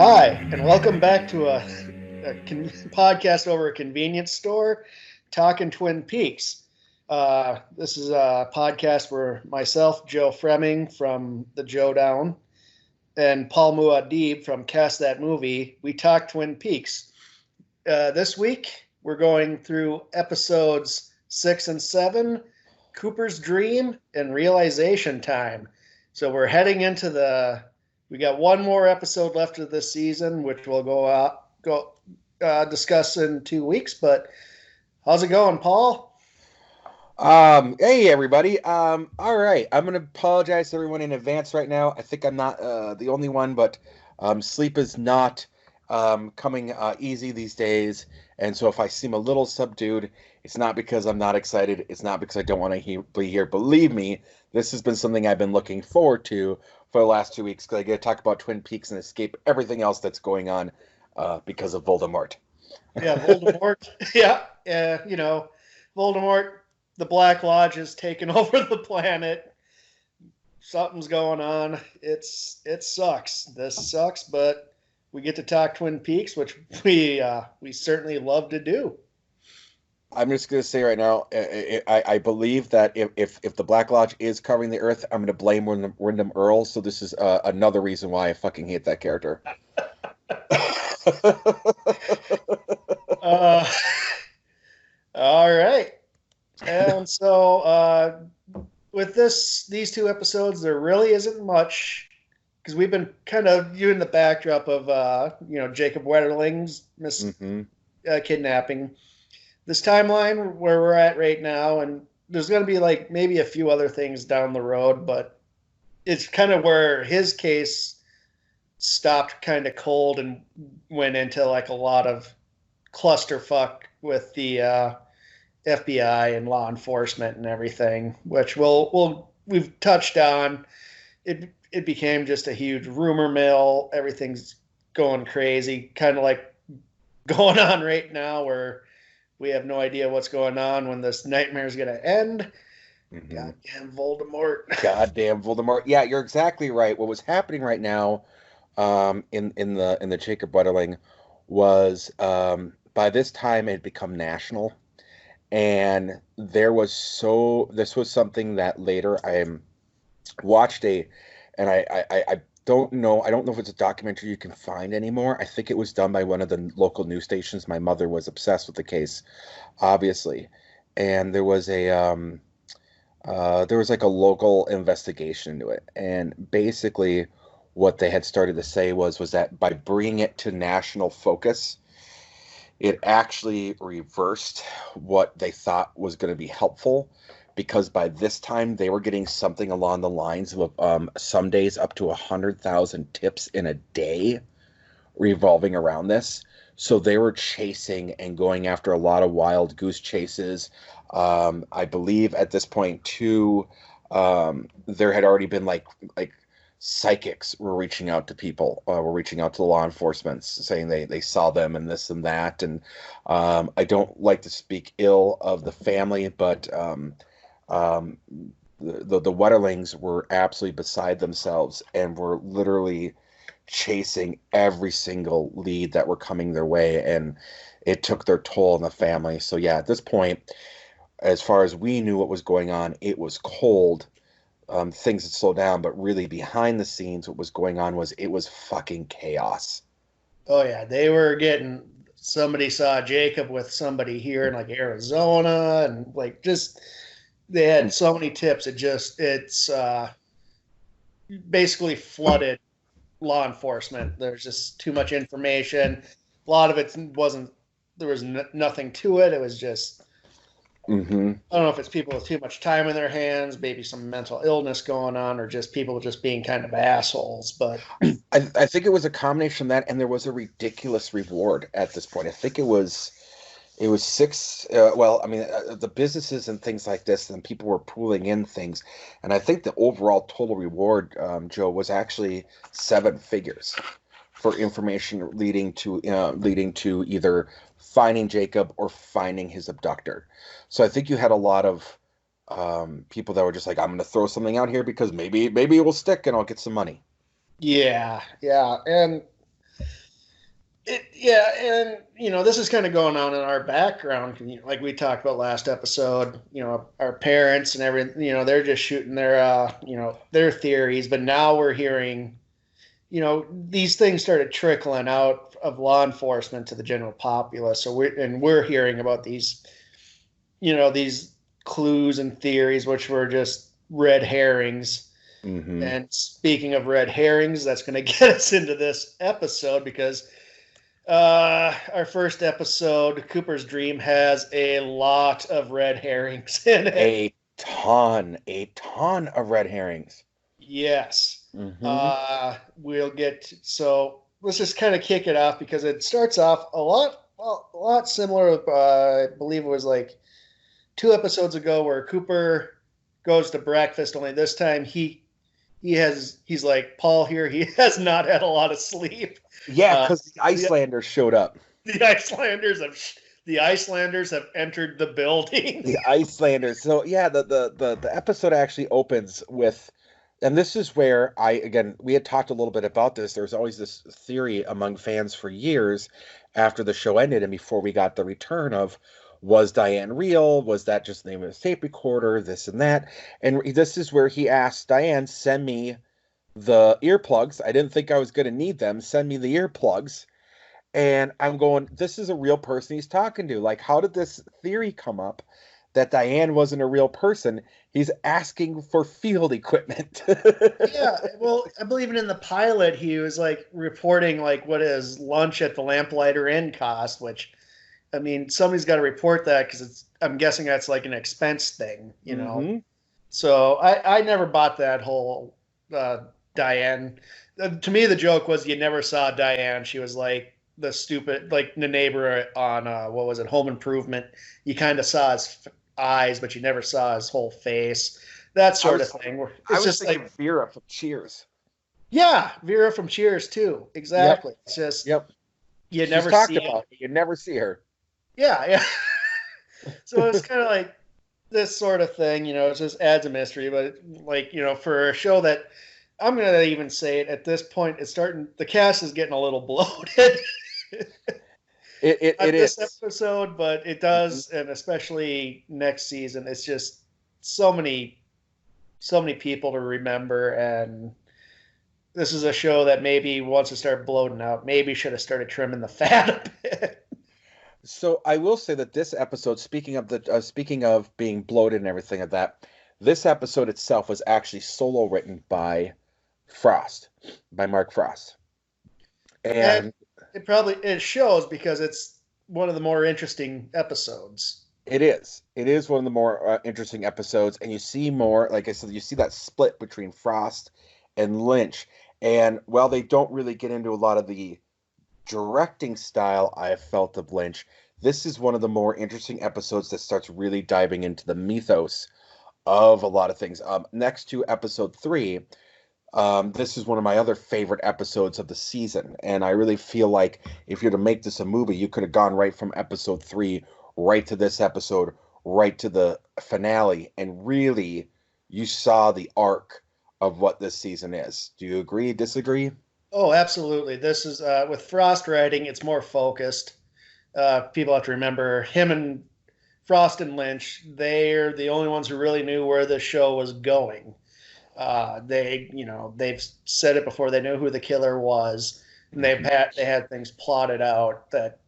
Hi, and welcome back to podcast over a convenience store, talking Twin Peaks. This is a podcast where myself, Joe Fremming from the Joe Down, and Paul Muad'Dib from Cast That Movie, we talk Twin Peaks. This week, we're going through episodes 6 and 7, Cooper's Dream, and Realization Time. So we're heading into we got one more episode left of this season, which we'll discuss in 2 weeks. But how's it going, Paul? Hey everybody. All right. I'm gonna apologize to everyone in advance right now. I think I'm not the only one, but sleep is not coming easy these days, and so if I seem a little subdued, it's not because I'm not excited. It's not because I don't want to be here. Believe me, this has been something I've been looking forward to for the last 2 weeks because I get to talk about Twin Peaks and escape everything else that's going on because of Voldemort. Yeah, Voldemort. Yeah, Voldemort. The Black Lodge is taking over the planet. Something's going on. It sucks. This sucks, but we get to talk Twin Peaks, which we certainly love to do. I'm just going to say right now, I believe that if the Black Lodge is covering the Earth, I'm going to blame Wyndham Earl. So this is another reason why I fucking hate that character. All right. And so with these two episodes, there really isn't much because we've been kind of viewing the backdrop of Jacob Wetterling's kidnapping. This timeline where we're at right now, and there's going to be like maybe a few other things down the road, but it's kind of where his case stopped kind of cold and went into like a lot of clusterfuck with the FBI and law enforcement and everything, which we've touched on. It became just a huge rumor mill. Everything's going crazy, kind of like going on right now where we have no idea what's going on when this nightmare is going to end. Mm-hmm. Goddamn Voldemort. Goddamn Voldemort. Yeah, you're exactly right. What was happening right now in the Jacob Wetterling was by this time it had become national. And this was something that later I watched and I don't know if it's a documentary you can find anymore. I think it was done by one of the local news stations. My mother was obsessed with the case, obviously, and there was like a local investigation into it, and basically what they had started to say was that by bringing it to national focus, it actually reversed what they thought was going to be helpful, because by this time they were getting something along the lines of some days up to 100,000 tips in a day revolving around this. So they were chasing and going after a lot of wild goose chases. I believe at this point too, there had already been like psychics were reaching out to people, were reaching out to the law enforcement, saying they saw them and this and that. And I don't like to speak ill of the family, but the Wetterlings were absolutely beside themselves and were literally chasing every single lead that were coming their way, and it took their toll on the family. So yeah, at this point, as far as we knew what was going on, it was cold. Things had slowed down, but really behind the scenes, what was going on was it was fucking chaos. Oh yeah, they were getting. Somebody saw Jacob with somebody here in like Arizona, and like just they had so many tips. It's basically flooded law enforcement. There's just too much information. A lot of it wasn't. There was nothing to it. It was just. Mm-hmm. I don't know if it's people with too much time in their hands, maybe some mental illness going on, or just people just being kind of assholes. But I think it was a combination of that, and there was a ridiculous reward at this point. I think it was six. The businesses and things like this, and people were pooling in things, and I think the overall total reward, Joe, was actually 7 figures for information leading to either finding Jacob or finding his abductor. So I think you had a lot of people that were just like, I'm going to throw something out here because maybe it will stick and I'll get some money. yeah, and Yeah, and this is kind of going on in our background. Like we talked about last episode, our parents and everything. They're just shooting their theories, but now we're hearing, these things started trickling out of law enforcement to the general populace. So we're hearing about these clues and theories, which were just red herrings. Mm-hmm. And speaking of red herrings, that's going to get us into this episode because our first episode, Cooper's Dream, has a lot of red herrings in it. A ton of red herrings. Yes. Mm-hmm. So let's just kind of kick it off because it starts off a lot similar. I believe it was like 2 episodes ago where Cooper goes to breakfast. Only this time he's like Paul here. He has not had a lot of sleep. Yeah, Uh, because the the, Icelanders showed up. the Icelanders have entered the building. The Icelanders. So yeah, the episode actually opens with, and this is where we had talked a little bit about this. There was always this theory among fans for years after the show ended and before we got the return of, was Diane real? Was that just the name of the tape recorder? This and that. And this is where he asked Diane, send me the earplugs. I didn't think I was going to need them. Send me the earplugs. And I'm going, this is a real person he's talking to. Like, how did this theory come up that Diane wasn't a real person? He's asking for field equipment. Yeah, well, I believe in the pilot, he was like reporting like what his lunch at the Lamplighter Inn cost, which I mean, somebody's got to report that because I'm guessing that's like an expense thing. Mm-hmm. So I never bought that whole Diane. To me, the joke was you never saw Diane. She was like the stupid, like the neighbor on what was it, Home Improvement. You kind of saw his eyes, but you never saw his whole face. That sort of thing. I It's was just thinking like, Vera from Cheers. yeah, Vera from Cheers too. Yep. Exactly. It's just Yep. you She's never talked see it. about it. You never see her. Yeah, yeah. So it's kind of like this sort of thing, it just adds a mystery. But like, for a show that I'm gonna even say it at this point, the cast is getting a little bloated. It Not this is. episode, but it Mhm. does, and especially next season, it's just so many people to remember, and this is a show that maybe once it started bloating out, maybe should have started trimming the fat a bit. So I will say that this episode, speaking of being bloated and everything of that, this episode itself was actually solo written by Frost, by Mark Frost, And and it shows because it's one of the more interesting episodes. it is one of the more interesting episodes, and you see more, like I said, you see that split between Frost and Lynch, and while they don't really get into a lot of the directing style I have felt of Lynch, this is one of the more interesting episodes that starts really diving into the mythos of a lot of things. Next to episode 3, this is one of my other favorite episodes of the season, and I really feel like if you're to make this a movie, you could have gone right from episode 3 right to this episode, right to the finale, and really you saw the arc of what this season is. Do you agree, disagree? Oh, absolutely. This is with Frost writing, it's more focused. People have to remember him and Frost and Lynch, they're the only ones who really knew where the show was going. They've said it before. They knew who the killer was, and they had things plotted out that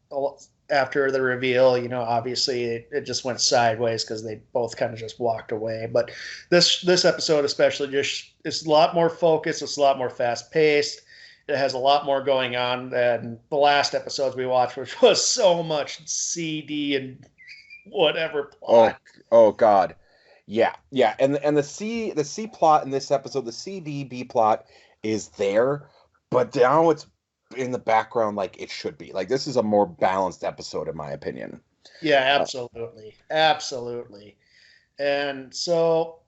after the reveal, obviously it just went sideways because they both kind of just walked away. But this episode especially just it's a lot more focused. It's a lot more fast paced. It has a lot more going on than the last episodes we watched, which was so much CD and whatever Oh, plot. oh God. Yeah, yeah. And the C plot in this episode, the CDB plot is there, but now it's in the background like it should be. Like this is a more balanced episode in my opinion. Yeah, Uh, absolutely. Absolutely. And so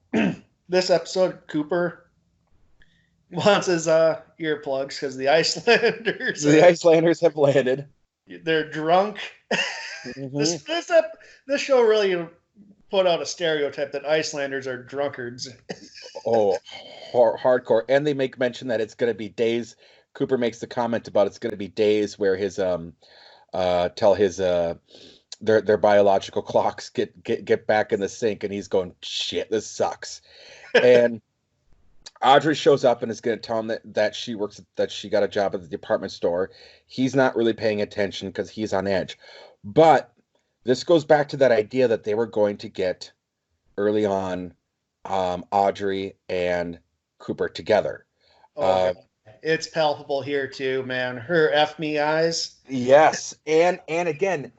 this episode, Cooper wants his earplugs because the Icelanders the Icelanders have landed. they're drunk. Hmm. This show really put out a stereotype that Icelanders are drunkards. Oh, hardcore. And they make mention that it's going to be days Cooper makes the comment about it's going to be days where his tell his their biological clocks get back in the sync, and he's going, shit, this sucks. And Audrey shows up and is going to tell him that she got a job at the department store. He's not really paying attention because he's on edge. But this goes back to that idea that they were going to get early on Audrey and Cooper together. It's palpable here too, man. Her F me eyes. Yes. And again,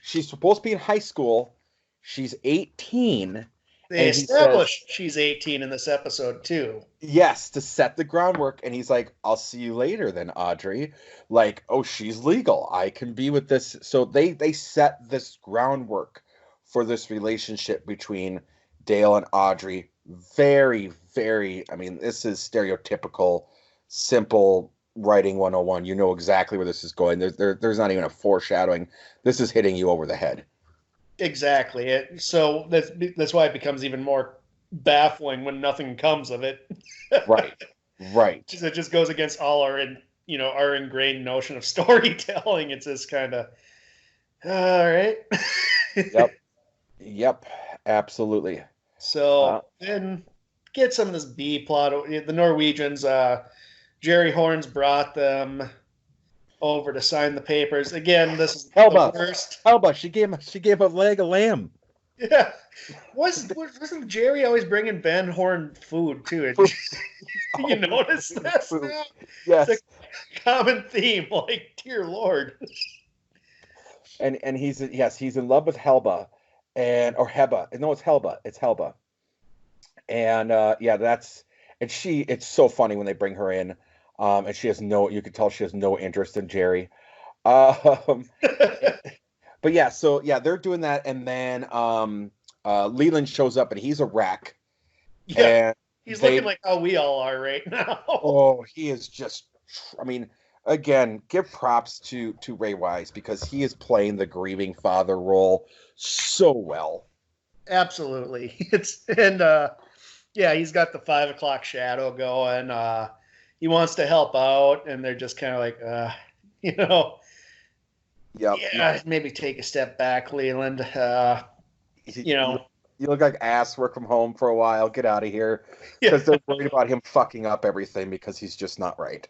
she's supposed to be in high school. She's 18. They established she's 18 in this episode too. Yes, to set the groundwork. And he's like, I'll see you later then, Audrey. Like, oh, she's legal. I can be with this. So they set this groundwork for this relationship between Dale and Audrey. Very, very, I mean, this is stereotypical, simple writing 101. You know exactly where this is going. There's not even a foreshadowing. This is hitting you over the head. Exactly. So that's why it becomes even more baffling when nothing comes of it. Right. It just goes against all our ingrained notion of storytelling. It's this kind of, all right. Yep. Absolutely. So then get some of this B plot. The Norwegians, Jerry Horns brought them over to sign the papers. Again, this is Helba. the worst. Helba, she gave a leg of lamb. Yeah. Wasn't Jerry always bringing Ben Horn food too? You notice this now? Yes. It's a common theme, like, dear Lord. And he's in love with Helba or Heba. No, it's Helba. It's Helba. And it's so funny when they bring her in. And you could tell she has no interest in Jerry. But yeah, so yeah, they're doing that, and then Leland shows up, and he's a wreck. Yeah, he's looking like how we all are right now. Oh, he is just. I mean, again, give props to Ray Wise because he is playing the grieving father role so well. Absolutely, he's got the 5 o'clock shadow going. He wants to help out, and they're just kind of like, maybe take a step back, Leland. You look like ass. Work from home for a while. Get out of here, because they're worried about him fucking up everything because he's just not right.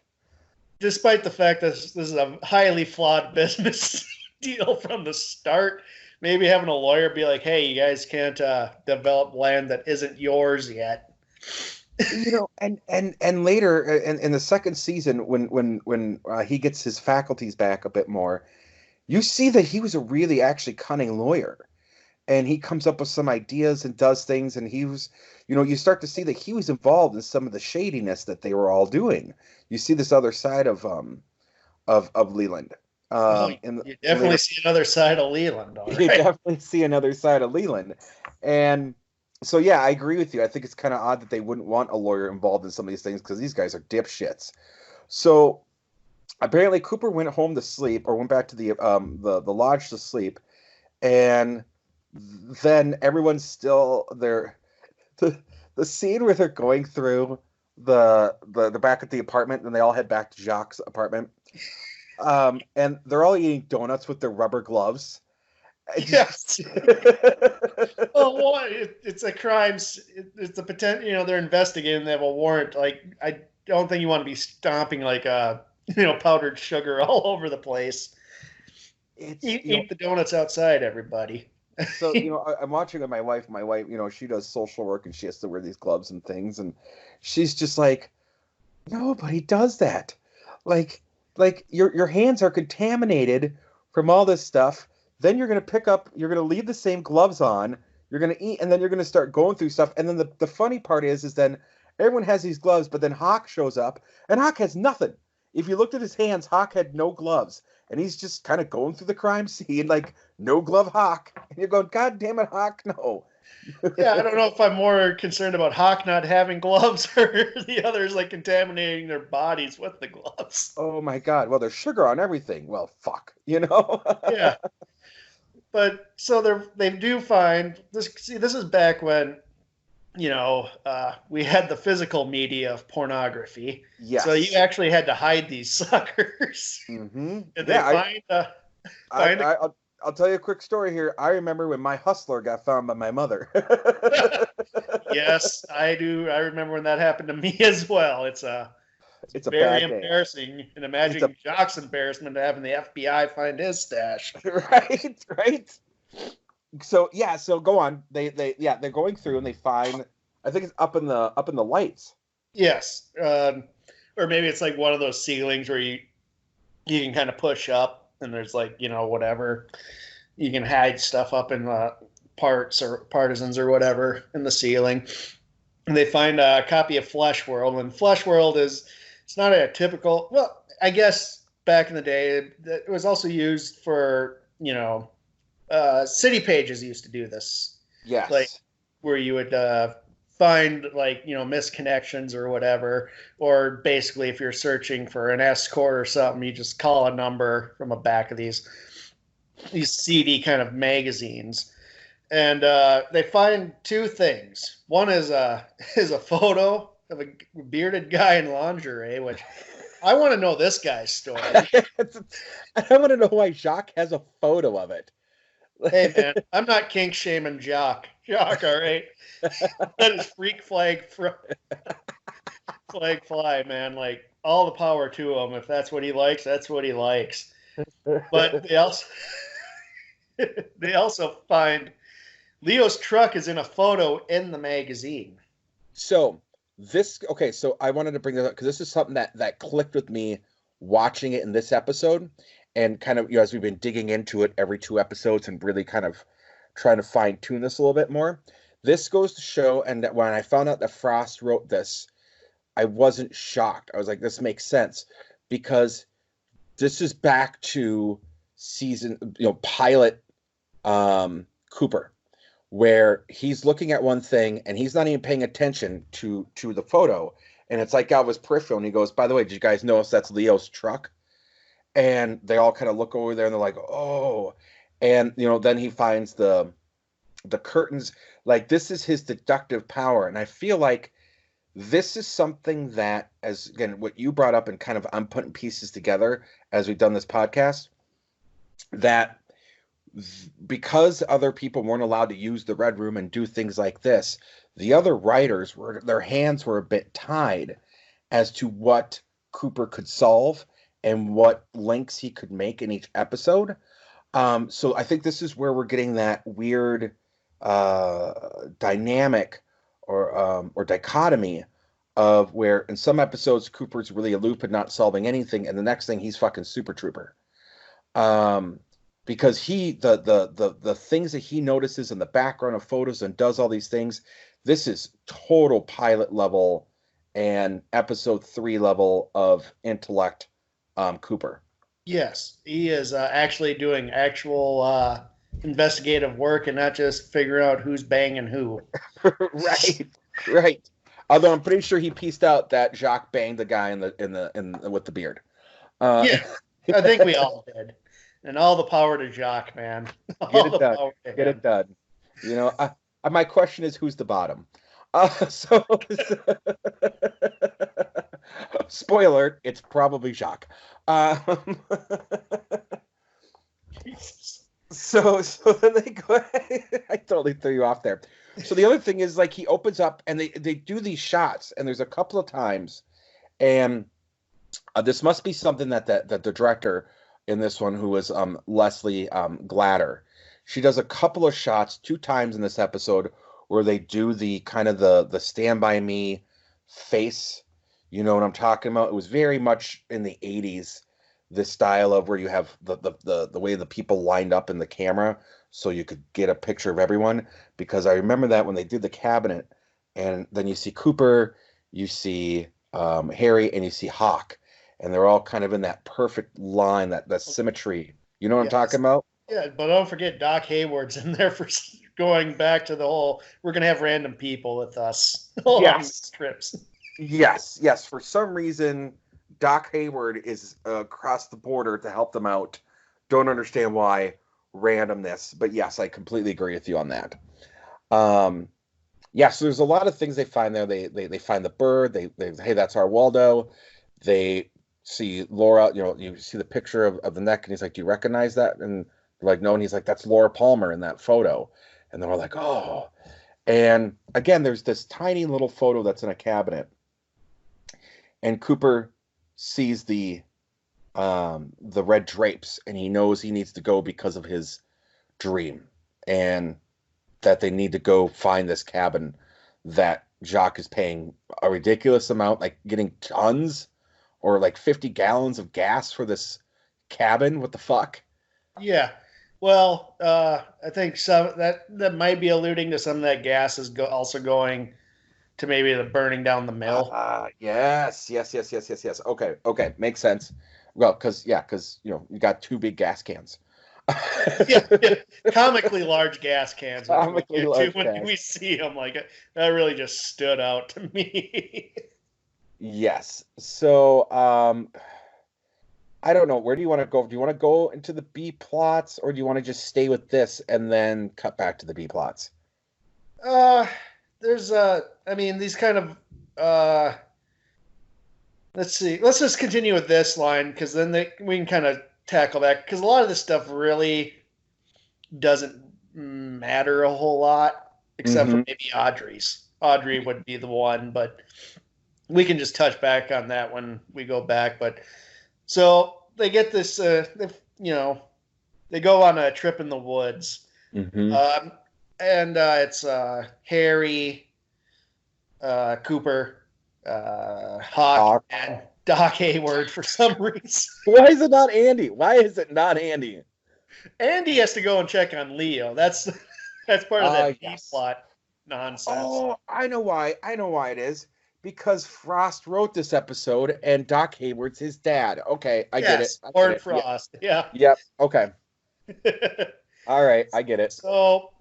Despite the fact that this is a highly flawed business deal from the start, maybe having a lawyer be like, "Hey, you guys can't develop land that isn't yours yet." And later in the second season, when he gets his faculties back a bit more, you see that he was a really actually cunning lawyer, and he comes up with some ideas and does things, and he was, you start to see that he was involved in some of the shadiness that they were all doing. You see this other side of Leland. You definitely see another side of Leland. All right? You definitely see another side of Leland, and. So, yeah, I agree with you. I think it's kind of odd that they wouldn't want a lawyer involved in some of these things because these guys are dipshits. So, apparently Cooper went home to sleep or went back to the lodge to sleep. And then everyone's still there. The scene where they're going through the back of the apartment and they all head back to Jacques' apartment. And they're all eating donuts with their rubber gloves. Yes. Well, it's a crime. It's a potential. They're investigating. They have a warrant. Like, I don't think you want to be stomping like powdered sugar all over the place. Eat the donuts outside, everybody. So I'm watching with my wife. My wife, she does social work and she has to wear these gloves and things, and she's just like, nobody does that. Like your hands are contaminated from all this stuff. Then you're going to leave the same gloves on, you're going to eat, and then you're going to start going through stuff. And then the funny part is then everyone has these gloves, but then Hawk shows up, and Hawk has nothing. If you looked at his hands, Hawk had no gloves, and he's just kind of going through the crime scene, like, no glove Hawk. And you're going, God damn it, Hawk, no. Yeah, I don't know if I'm more concerned about Hawk not having gloves or the others, like, contaminating their bodies with the gloves. Oh, my God. Well, there's sugar on everything. Well, fuck, Yeah. But so they do find this. See, this is back when we had the physical media of pornography. So you Yes. actually had to hide these suckers. Mm-hmm. And they Yeah, I, find a, I, I'll tell you a quick story here. I remember when my hustler got found by my mother. yes, I do. I remember when that happened to me as well. It's It's a very bad day. embarrassing. And It's a imagine Jock's embarrassment to having the FBI find his stash. right, right. So yeah, so go on. They're going through and they find. I think it's up in the lights. Yes. Or maybe it's like one of those ceilings where you can kind of push up and there's like, whatever. You can hide stuff up in parts or partisans or whatever in the ceiling. And they find a copy of Flesh World. And Flesh World it's not a typical, well, I guess back in the day, it was also used for, city pages used to do this. Like Yes. where you would find like misconnections or whatever, or basically if you're searching for an escort or something, you just call a number from the back of these CD kind of magazines, and they find two things. One is a photo of a bearded guy in lingerie, which I want to know this guy's story. I want to know why Jacques has a photo of it. Hey man, I'm not kink shaming Jock. Jock, all right. Let his freak flag fly, man. Like all the power to him. If that's what he likes, that's what he likes. But they also find Leo's truck is in a photo in the magazine. So okay, so I wanted to bring this up because this is something that clicked with me watching it in this episode, and kind of as we've been digging into it every 2 episodes and really kind of trying to fine tune this a little bit more. This goes to show, and that when I found out that Frost wrote this, I wasn't shocked. I was like, this makes sense because this is back to season, pilot Cooper, where he's looking at one thing and he's not even paying attention to the photo, and it's like out of his peripheral, and he goes, by the way, did you guys notice that's Leo's truck? And they all kind of look over there and they're like, oh. And then he finds the curtains. Like, this is his deductive power, and I feel like this is something that, as again what you brought up, and kind of I'm putting pieces together as we've done this podcast, that because other people weren't allowed to use the red room and do things like this, the other writers their hands were a bit tied as to what Cooper could solve and what links he could make in each episode. So I think this is where we're getting that weird dynamic or dichotomy of where in some episodes Cooper's really aloof and not solving anything, and the next thing he's fucking Super Trooper. Because the things that he notices in the background of photos and does all these things, this is total pilot level and episode 3 level of intellect, Cooper. Yes, he is actually doing actual investigative work and not just figuring out who's banging who. Right, right. Although I'm pretty sure he pieced out that Jacques banged the guy in with the beard. Yeah, I think we all did. And all the power to Jock, man. Get it done. Get it done. My question is, who's the bottom? So, spoiler, it's probably Jacques. So then they go. I totally threw you off there. So the other thing is, like, he opens up and they do these shots, and there's a couple of times, and this must be something that the director in this one, who was Leslie Glatter, she does a couple of shots 2 times in this episode where they do the kind of the Stand By Me face. You know what I'm talking about? It was very much in the 80s, this style of where you have the way the people lined up in the camera so you could get a picture of everyone. Because I remember that when they did the cabinet, and then you see Cooper, you see Harry, and you see Hawk, and they're all kind of in that perfect line, that symmetry. You know what I'm talking about? Yeah, but don't forget Doc Hayward's in there for going back to the whole, we're going to have random people with us on trips. Yes. For some reason, Doc Hayward is across the border to help them out. Don't understand why randomness, but yes, I completely agree with you on that. Yeah, so there's a lot of things they find there. They find the bird. They hey, that's our Waldo. They see Laura. You see the picture of the neck, and he's like, "Do you recognize that?" And they're like, "No." And he's like, "That's Laura Palmer in that photo." And then we're like, "Oh." And again, there's this tiny little photo that's in a cabinet, and Cooper sees the red drapes, and he knows he needs to go because of his dream, and that they need to go find this cabin that Jacques is paying a ridiculous amount, like getting tons or like 50 gallons of gas for this cabin. What the fuck? Yeah. Well, I think some that might be alluding to some of that gas is also going to maybe the burning down the mill. Yes. Okay, makes sense. Well, because you got two big gas cans. Yeah, comically large gas cans, which we'll Comically get to large when gas. we see them. Like that really just stood out to me. Yes. So, I don't know. Where do you want to go? Do you want to go into the B plots, or do you want to just stay with this and then cut back to the B plots? Uh, there's I mean, these kind of let's see. Let's just continue with this line because then we can kind of tackle that because a lot of this stuff really doesn't matter a whole lot except for maybe Audrey's. Audrey would be the one, but we can just touch back on that when we go back. But so they get this, they go on a trip in the woods, and it's Harry, Cooper, Hawk, and Doc Hayward for some reason. Why is it not Andy? Why is it not Andy? Andy has to go and check on Leo. That's part of that yes. plot nonsense. Oh, I know why. I know why it is. Because Frost wrote this episode and Doc Hayward's his dad. Okay, I get it. Lord Frost. Yeah. Yep. Okay. All right, I get it. So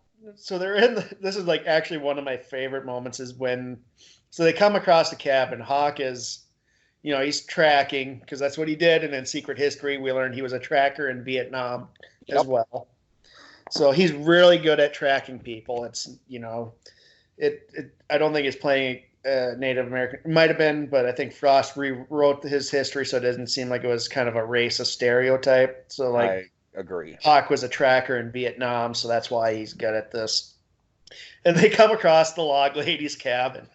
they're in this is like actually one of my favorite moments is when they come across the cabin. Hawk is he's tracking because that's what he did, and in Secret History we learned he was a tracker in Vietnam as well. So he's really good at tracking people. It's I don't think he's playing Native American. It might have been, but I think Frost rewrote his history so it doesn't seem like it was kind of a racist stereotype. So like I agree. Hawk was a tracker in Vietnam, so that's why he's good at this. And they come across the log lady's cabin.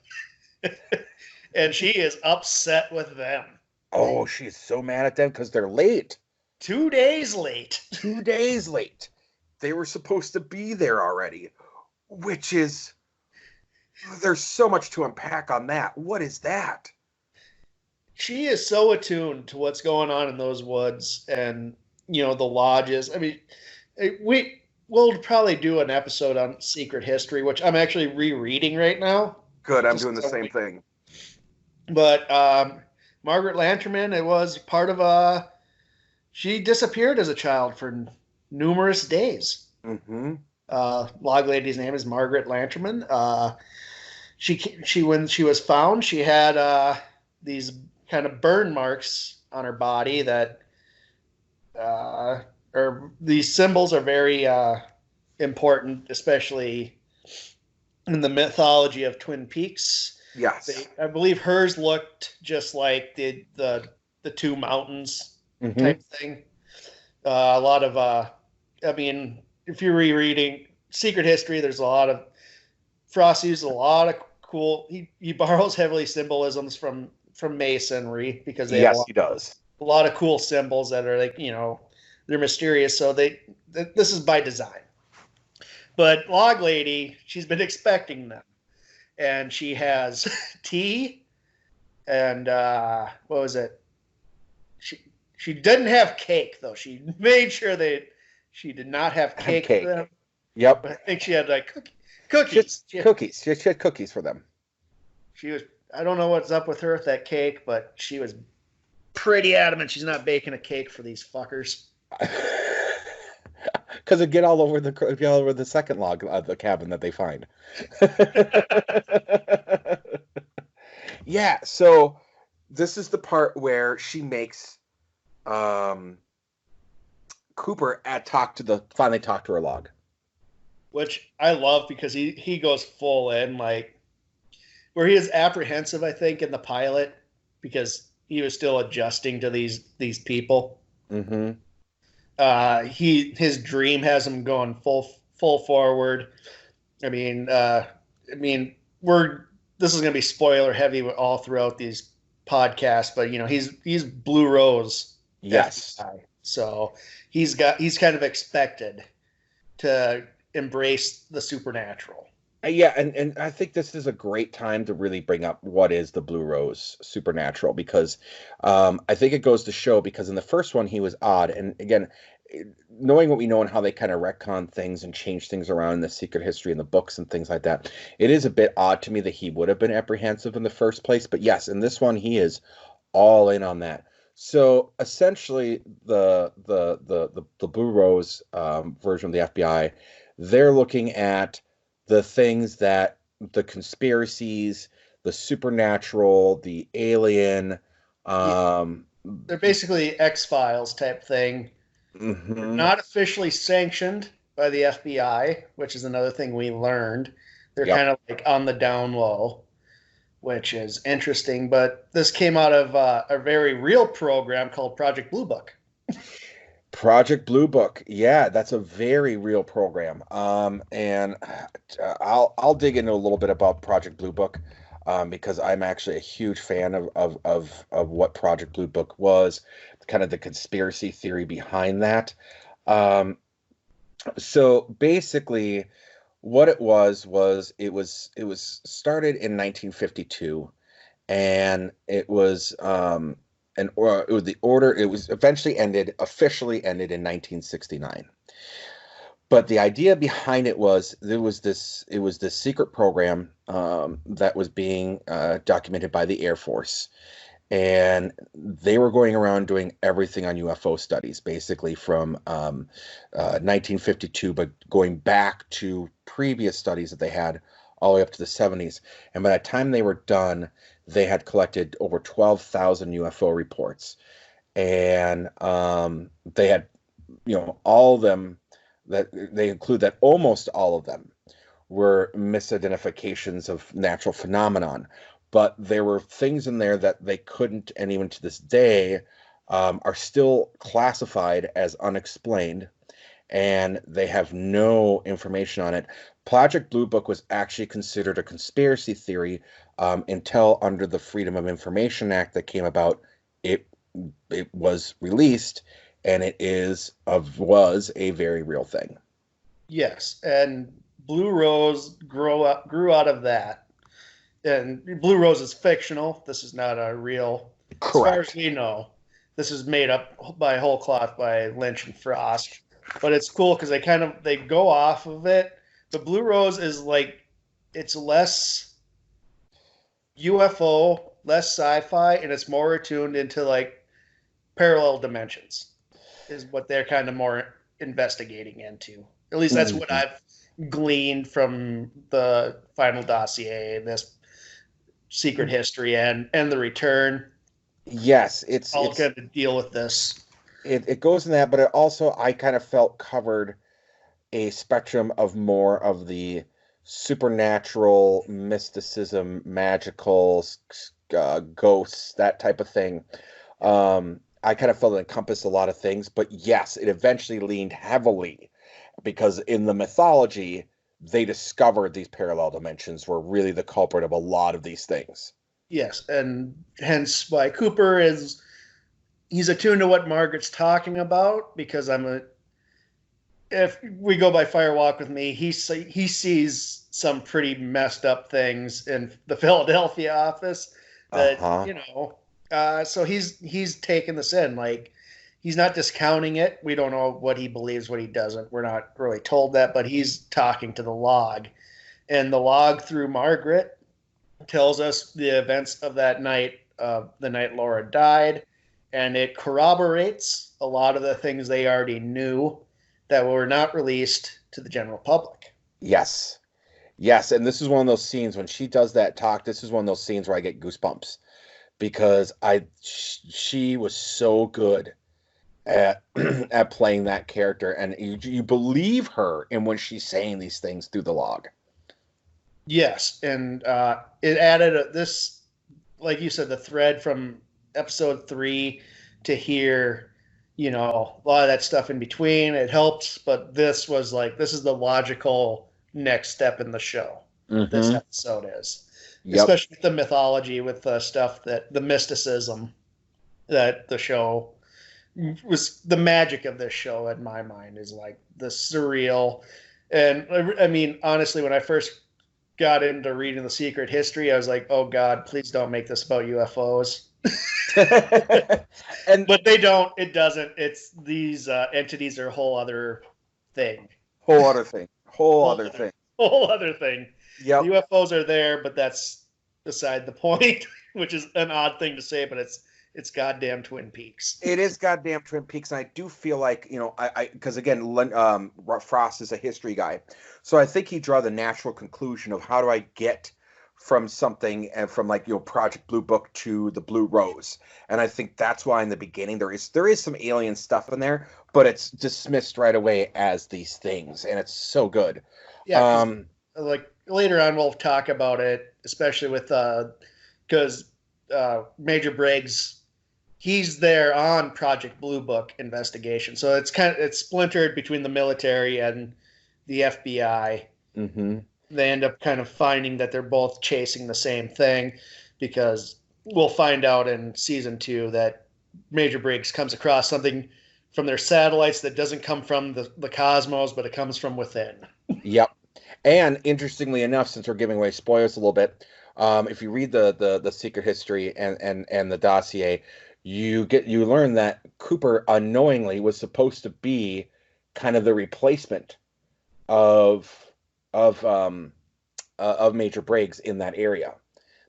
And she is upset with them. Oh, she's so mad at them because they're late. 2 days late. 2 days late. They were supposed to be there already, which is... There's so much to unpack on that. What is that? She is so attuned to what's going on in those woods and, the lodges. I mean, we'll probably do an episode on Secret History, which I'm actually rereading right now. Good, I'm doing the same thing. But Margaret Lanterman, it was part of she disappeared as a child for numerous days. Log lady's name is Margaret Lanterman. She when she was found, she had these kind of burn marks on her body that or these symbols are very important, especially in the mythology of Twin Peaks. Yes. I believe hers looked just like the two mountains type thing. A lot of I mean, if you're rereading Secret History, there's a lot of Frost uses a lot of cool. He borrows heavily symbolisms from Masonry because they have he does a lot of cool symbols that are like they're mysterious. So this is by design. But Log Lady, she's been expecting them, and she has tea and what was it? She didn't have cake though. She made sure she did not have cake for them. Yep. But I think she had like cookies. She had cookies for them. She was. I don't know what's up with her with that cake, but she was pretty adamant she's not baking a cake for these fuckers. Because it get all over the second log of the cabin that they find. Yeah. So this is the part where she makes Cooper finally talk to her log. which I love because he goes full in, like where he is apprehensive, I think, in the pilot because he was still adjusting to these people. Mm-hmm. His dream has him going full forward. I mean, we're this is going to be spoiler heavy all throughout these podcasts, but he's Blue Rose Yes. FBI, so he's kind of expected to embrace the supernatural. Yeah, and I think this is a great time to really bring up what is the Blue Rose Supernatural, because I think it goes to show, because in the first one he was odd, and again, knowing what we know and how they kind of retcon things and change things around in the secret history and the books and things like that, it is a bit odd to me that he would have been apprehensive in the first place. But yes, in this one he is all in on that. So essentially, the Blue Rose version of the FBI, they're looking at the things that the conspiracies, the supernatural, the alien, Yeah, um, they're basically X-Files type thing. They're mhm. not officially sanctioned by the FBI, which is another thing we learned. They're Yep. kind of like on the down low, which is interesting. But this came out of a very real program called Project Blue Book. Project Blue Book. Yeah, that's a very real program. And I'll dig into a little bit about Project Blue Book, because I'm actually a huge fan of what Project Blue Book was, kind of the conspiracy theory behind that. Um, so basically, what it was started in 1952, and it was the order. It was eventually officially ended in 1969. But the idea behind it was it was this secret program that was being documented by the Air Force, and they were going around doing everything on UFO studies, basically from 1952, but going back to previous studies that they had all the way up to the 70s. And by the time they were done, they had collected over 12,000 UFO reports, and they had, all of them, that they include that almost all of them were misidentifications of natural phenomenon, but there were things in there that they couldn't, and even to this day, are still classified as unexplained, and they have no information on it. Project Blue Book was actually considered a conspiracy theory until, under the Freedom of Information Act that came about, it it was released, and was a very real thing. Yes, and Blue Rose grew out of that. And Blue Rose is fictional. This is not a real, as far as Correct. we know. This is made up by whole cloth by Lynch and Frost. But it's cool because they go off of it. But Blue Rose is like it's less UFO, less sci-fi, and it's more attuned into like parallel dimensions. Is what they're kind of more investigating into. At least that's what Mhm. I've gleaned from the final dossier, this secret history and the return, Yes, all kind of deal with this. it goes in that, but it also, I kind of felt, covered a spectrum of more of the supernatural, mysticism, magical, ghosts, that type of thing. I kind of felt it encompassed a lot of things, but yes, it eventually leaned heavily, because in the mythology, they discovered these parallel dimensions were really the culprit of a lot of these things. Yes, and hence why Cooper is he's attuned to what Margaret's talking about because I'm a if we go by Fire Walk with Me, he sees some pretty messed up things in the Philadelphia office that Uh-huh. So he's taking this in like he's not discounting it. We don't know what he believes, what he doesn't. We're not really told that, but he's talking to the log, and the log through Margaret tells us the events of that night, the night Laura died, and it corroborates a lot of the things they already knew that were not released to the general public. Yes. Yes, and this is one of those scenes when she does that talk. This is one of those scenes where I get goosebumps, because she was so good at at playing that character, and you believe her in when she's saying these things through the log. Yes, and it added this, like you said, the thread from episode 3 to here. A lot of that stuff in between. It helps, but this was like this is the logical next step in the show. This Mm-hmm. episode is, Yep. especially with the mythology, with the stuff that the mysticism that the show was the magic of this show in my mind is like the surreal. And I mean, honestly, when I first got into reading the secret history, I was like, oh God, please don't make this about UFOs. And But they don't. It doesn't. It's these entities are a whole other thing. whole other thing. Whole Whole other other, thing. whole other thing. The Yep. UFOs are there, but that's beside the point, which is an odd thing to say, but it's goddamn Twin Peaks. It is goddamn Twin Peaks, and I do feel like, because again, Frost is a history guy, so I think he draw the natural conclusion of how do I get from something and from like Project Blue Book to the Blue Rose, and I think that's why in the beginning there is some alien stuff in there, but it's dismissed right away as these things, and it's so good. Yeah, because like later on we'll talk about it, especially with because Major Briggs he's there on Project Blue Book investigation. So it's splintered between the military and the FBI. Mm-hmm. They end up kind of finding that they're both chasing the same thing because we'll find out in season 2 that Major Briggs comes across something from their satellites that doesn't come from the cosmos, but it comes from within. Yep. And interestingly enough, since we're giving away spoilers a little bit, if you read the secret history and the dossier, you learn that Cooper unknowingly was supposed to be kind of the replacement of of Major Briggs in that area.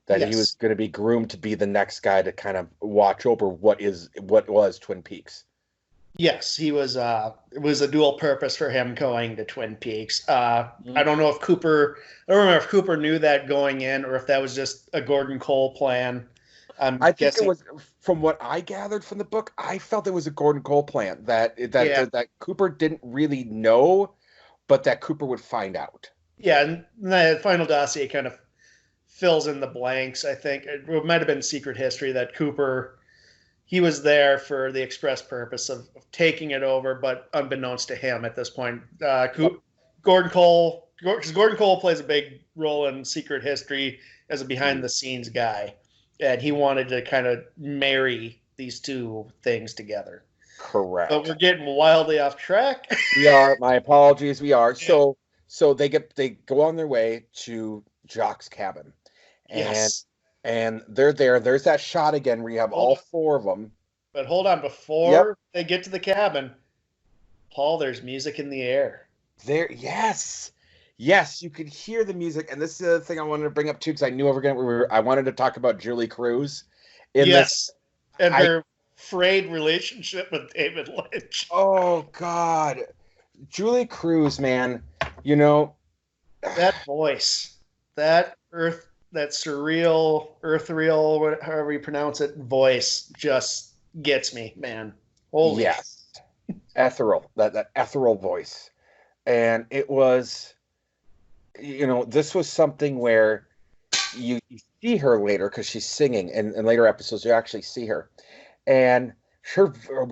That he was Yes. going to be groomed to be the next guy to kind of watch over what was Twin Peaks. Yes, he was. It was a dual purpose for him going to Twin Peaks. I Mm. don't know if Cooper. I don't remember if Cooper knew that going in, or if that was just a Gordon Cole plan. I'm I think it guessing. was, from what I gathered from the book, I felt it was a Gordon Cole plan Yeah, that Cooper didn't really know, but that Cooper would find out. yeah. And the final dossier kind of fills in the blanks. I think it might have been Secret History that Cooper he was there for the express purpose of taking it over, but unbeknownst to him at this point, Yep. Gordon Cole, because Gordon Cole plays a big role in Secret History as a behind Mm. the scenes guy, and he wanted to kind of marry these two things together. But we're Correct. getting wildly off track. We are. My apologies. We are. Yeah. So they go on their way to Jock's cabin, and Yes. they're there. There's that shot again where you have Hold all on. four of them. But hold on, Yep. before they get to the cabin, Paul, there's music in the air. There. Yes. Yes, you could hear the music, and this is the thing I wanted to bring up too, because I knew I wanted to talk about Julie Cruz in this. Yes. And I her frayed relationship with David Lynch. Oh God, Julie Cruz, man, you know, That voice, that surreal, earthreal, however you pronounce it, voice just gets me, man. Holy shit. yes, ethereal, that ethereal voice, and it was, this was something where you see her later because she's singing, and in later episodes you actually see her, and her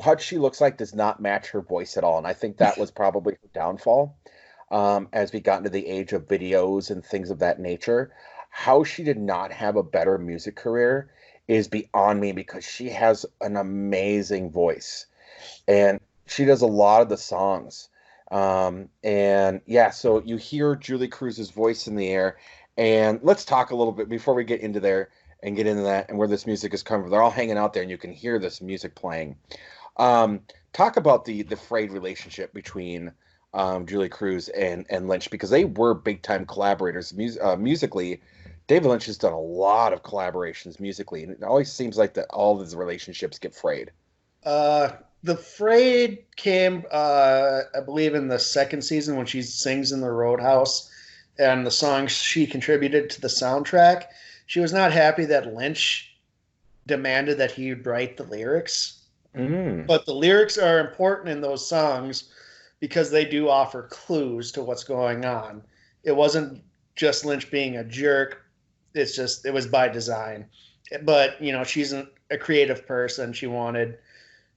what she looks like does not match her voice at all, and I think that was probably her downfall. As we got into the age of videos and things of that nature, how she did not have a better music career is beyond me because she has an amazing voice and she does a lot of the songs. And yeah, so you hear Julie Cruz's voice in the air. And let's talk a little bit before we get into there and get into that and where this music is coming from. They're all hanging out there and you can hear this music playing. Um, Talk about the frayed relationship between Julie Cruz and Lynch because they were big time collaborators musically. David Lynch has done a lot of collaborations musically, and it always seems like that all of his relationships get frayed. Uh, the frayed came, I believe, in the second season when she sings in the Roadhouse, and the songs she contributed to the soundtrack. She was not happy that Lynch demanded that he write the lyrics. Mm. But the lyrics are important in those songs because they do offer clues to what's going on. It wasn't just Lynch being a jerk. It's just it was by design. But she's a creative person. She wanted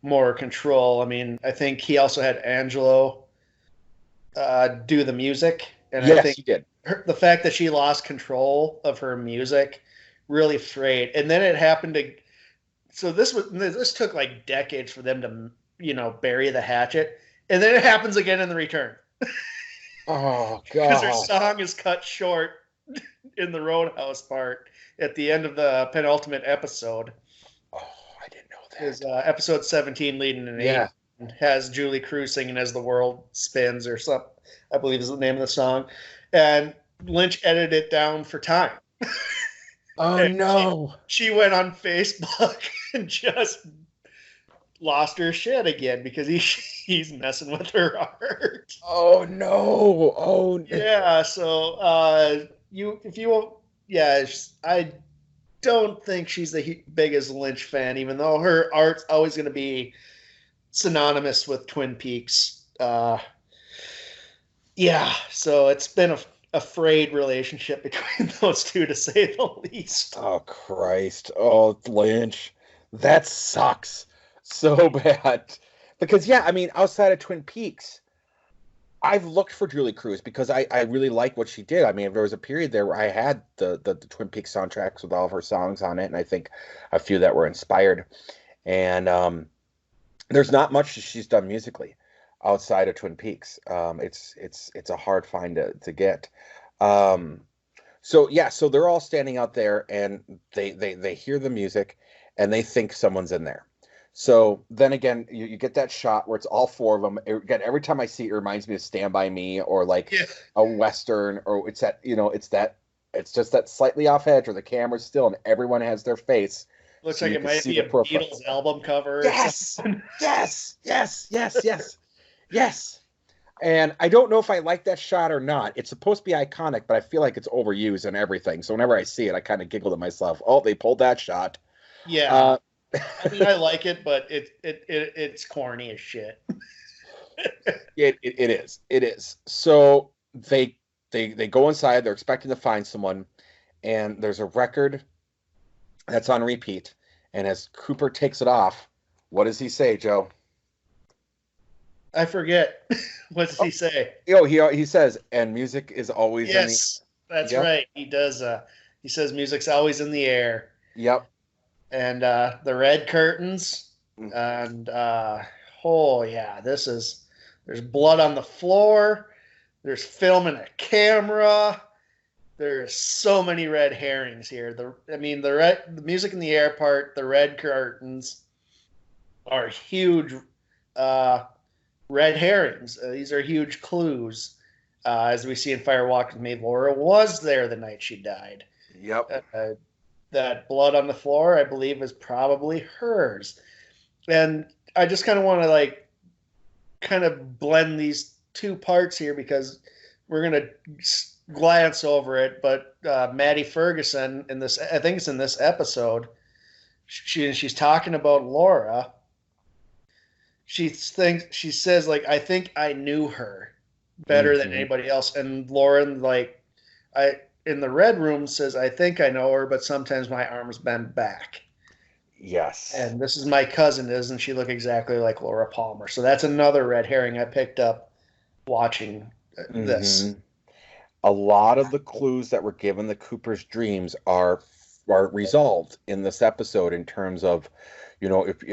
more control. I mean, I think he also had Angelo do the music, and I Yes, think he did. the fact that she lost control of her music really frayed. And then it happened to. So this took like decades for them to bury the hatchet, and then it happens again in the return Oh because her gosh. song is cut short in the Roadhouse part at the end of the penultimate episode. Oh, I didn't know Is that. episode 17 leading in 8 Yeah. has Julie Cruz singing As the World Spins or something, I believe is the name of the song. And Lynch edited it down for time. Oh And no. she went on Facebook and just lost her shit again because he's messing with her art. Oh no. Oh. Yeah, so you if you yeah, I don't think she's the biggest Lynch fan, even though her art's always going to be synonymous with Twin Peaks. Yeah, so it's been a frayed relationship between those two, to say the least. Oh Christ. Oh Lynch. That sucks so bad. Because yeah, I mean, outside of Twin Peaks, I've looked for Julie Cruz because I really like what she did. I mean, there was a period there where I had the Twin Peaks soundtracks with all of her songs on it, and I think a few that were inspired. And there's not much that she's done musically outside of Twin Peaks. It's a hard find to get. Um, so yeah, so they're all standing out there, and they hear the music, and they think someone's in there. So then again, you get that shot where it's all four of them. Again, every time I see it, it reminds me of Stand By Me or like Yeah, a Western, or it's that, it's just that slightly off edge where the camera's still and everyone has their face. looks So like you it can might see be the a profile. Beatles album cover or Yes, something. yes, yes, yes, yes, yes. And I don't know if I like that shot or not. It's supposed to be iconic, but I feel like it's overused and everything. So whenever I see it, I kind of giggle to myself. Oh, they pulled that shot. Yeah, Uh, I mean I like it, but it's corny as shit. it is. It is. So they go inside. They're expecting to find someone, and there's a record that's on repeat. And as Cooper takes it off, what does he say, Joe? I forget. What does he say? He says, "And music is always in the." Yes, that's Yep. right. He does. He says music's always in the air, Yep. and the red curtains, and oh yeah, this is. There's blood on the floor. There's film in a camera. There's so many red herrings here. The music in the air part, the red curtains are huge uh, red herrings. These are huge clues. As we see in Fire Walk with Me, Laura was there the night she died. Yep. That blood on the floor, I believe, is probably hers. And I just kind of want to kind of blend these two parts here because we're gonna glance over it. But Maddie Ferguson in this, I think it's in this episode, she's talking about Laura. She says like, I think I knew her better than Mm-hmm. anybody else, and Lauren I in the red room says, I think I know her, but sometimes my arms bend back. Yes. And this is my cousin. Doesn't she look exactly like Laura Palmer? So that's another red herring I picked up watching this. Mm-hmm. A lot of the clues that were given the Cooper's dreams are resolved in this episode in terms of, if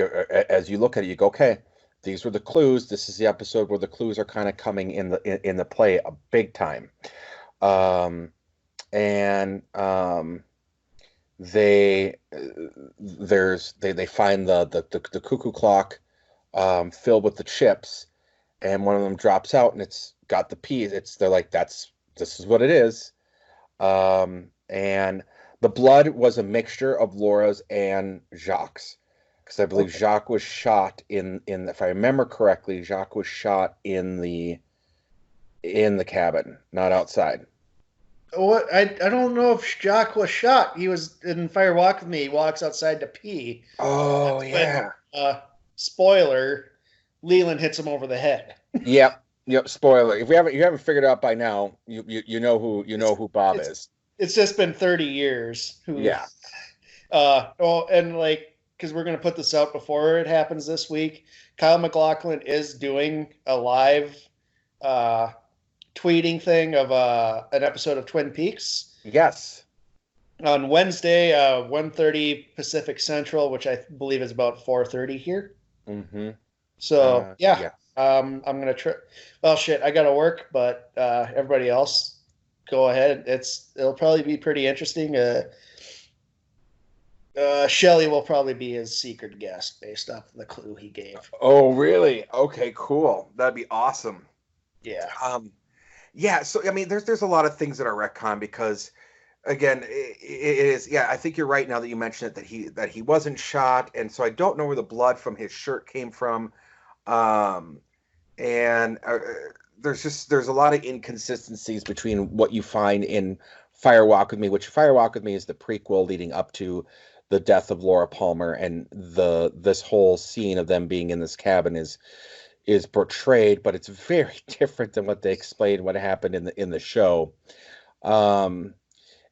as you look at it, you go, okay, these were the clues. This is the episode where the clues are kind of coming in the play a big time. And they they find the cuckoo clock filled with the chips, and one of them drops out, and it's got the peas. They're like, this is what it is. And the blood was a mixture of Laura's and Jacques, because I believe Okay. Jacques was shot in if I remember correctly, Jacques was shot in the cabin, not outside. What I don't know if Jacques was shot. He was in Fire Walk with Me. He walks outside to pee. Oh That's when yeah. uh, spoiler, Leland hits him over the head. Yep. Yep. Spoiler. If you haven't figured it out by now, you know who Bob is. It's just been 30 years. Yeah. And like, because we're going to put this out before it happens this week, Kyle MacLachlan is doing a live tweeting thing of an episode of Twin Peaks. Yes. On Wednesday, 1:30 Pacific Central, which I believe is about 4:30 here. Mm-hmm. So, yeah. I'm going to try. Well, shit, I got to work, but everybody else, go ahead. It'll probably be pretty interesting. Shelley will probably be his secret guest based off the clue he gave. Oh, really? Okay, cool. That'd be awesome. Yeah. Yeah. So, I mean, there's a lot of things that are retcon because, again, it is. Yeah, I think you're right now that you mentioned it that he wasn't shot, and so I don't know where the blood from his shirt came from. And there's a lot of inconsistencies between what you find in Fire Walk With Me, which Fire Walk With Me is the prequel leading up to the death of Laura Palmer, and this whole scene of them being in this cabin is portrayed, but it's very different than what they explained what happened in the show. So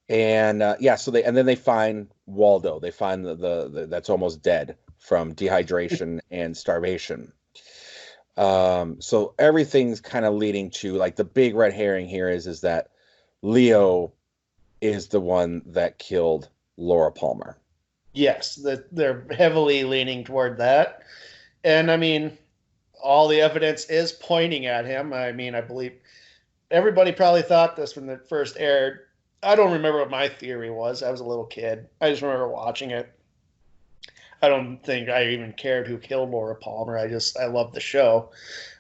then they find Waldo. They find the that's almost dead from dehydration and starvation. So everything's kind of leading to, like, the big red herring here is that Leo is the one that killed Laura Palmer. Yes, they're heavily leaning toward that. And I mean, all the evidence is pointing at him. I mean, I believe everybody probably thought this when it first aired. I don't remember what my theory was. I was a little kid. I just remember watching it. I don't think I even cared who killed Laura Palmer. I loved the show.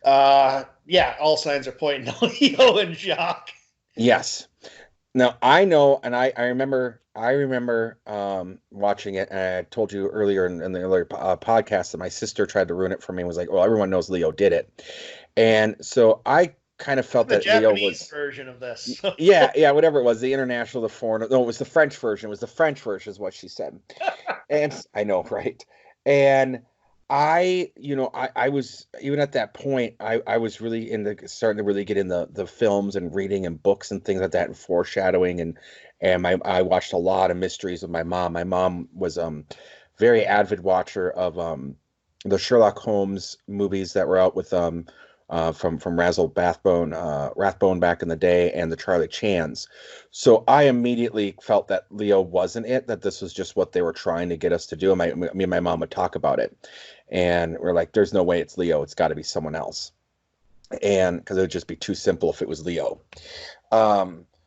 Yeah, all signs are pointing to Leo and Jacques. Yes. Now I know, and I remember watching it, and I told you earlier in the earlier podcast that my sister tried to ruin it for me and was like, "Well, everyone knows Leo did it," and so I kind of felt that Leo was version of this. yeah, whatever it was, the international, the foreign. No, it was the French version. It was the French version, is what she said. And I know, right? And I was, even at that point, I was really starting to really get in the films and reading and books and things like that, and foreshadowing, and I watched a lot of mysteries with my mom. My mom was very avid watcher of the Sherlock Holmes movies that were out with from Rathbone back in the day, and the Charlie Chans. So I immediately felt that Leo wasn't it, that this was just what they were trying to get us to do. And me and my mom would talk about it, and we're like, there's no way it's Leo. It's got to be someone else. And because it would just be too simple if it was Leo.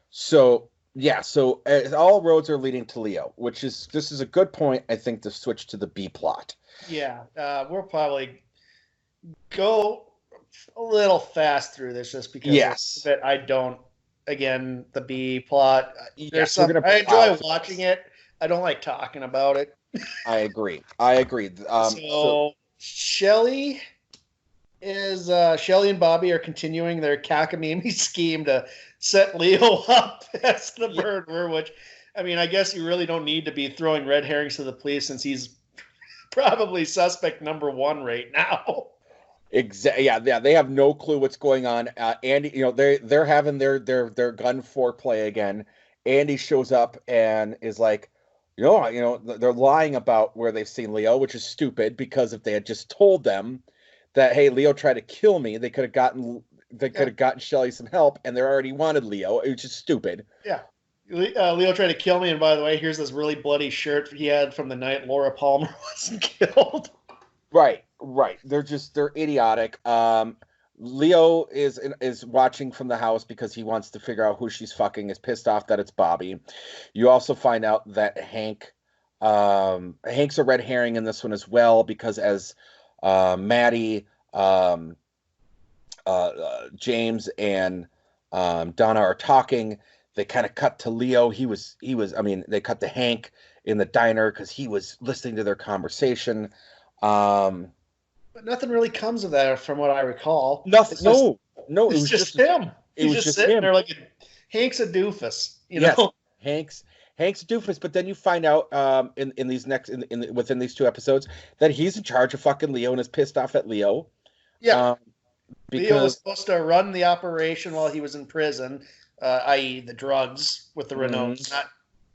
So all roads are leading to Leo, this is a good point, I think, to switch to the B plot. Yeah, we'll probably go a little fast through this just because but I don't, again, the B plot, I enjoy watching it. I don't like talking about it. I agree. So Shelley and Bobby are continuing their cockamamie scheme to set Leo up as the murderer, which, I mean, I guess you really don't need to be throwing red herrings to the police since he's probably suspect number one right now. Exactly. Yeah. They have no clue what's going on. Andy, they're having their gun foreplay again. Andy shows up and is like, they're lying about where they've seen Leo, which is stupid, because if they had just told them that, hey, Leo tried to kill me, they could have gotten Shelley some help, and they already wanted Leo. It was just stupid. Yeah. Leo tried to kill me, and by the way, here's this really bloody shirt he had from the night Laura Palmer wasn't killed. Right. They're idiotic. Leo is watching from the house because he wants to figure out who she's fucking, is pissed off that it's Bobby. You also find out that Hank's a red herring in this one as well, because as Maddie, James, and Donna are talking, they kind of cut to Leo. They cut to Hank in the diner because he was listening to their conversation. But nothing really comes of that, from what I recall. Nothing. It was just him. He's just sitting there like Hank's a doofus. You know? Hank's Hank's a doofus, but then you find out in these within these 2 episodes that he's in charge of fucking Leo and is pissed off at Leo. Yeah. Leo was Because supposed to run the operation while he was in prison, i.e. the drugs with the Renaults, not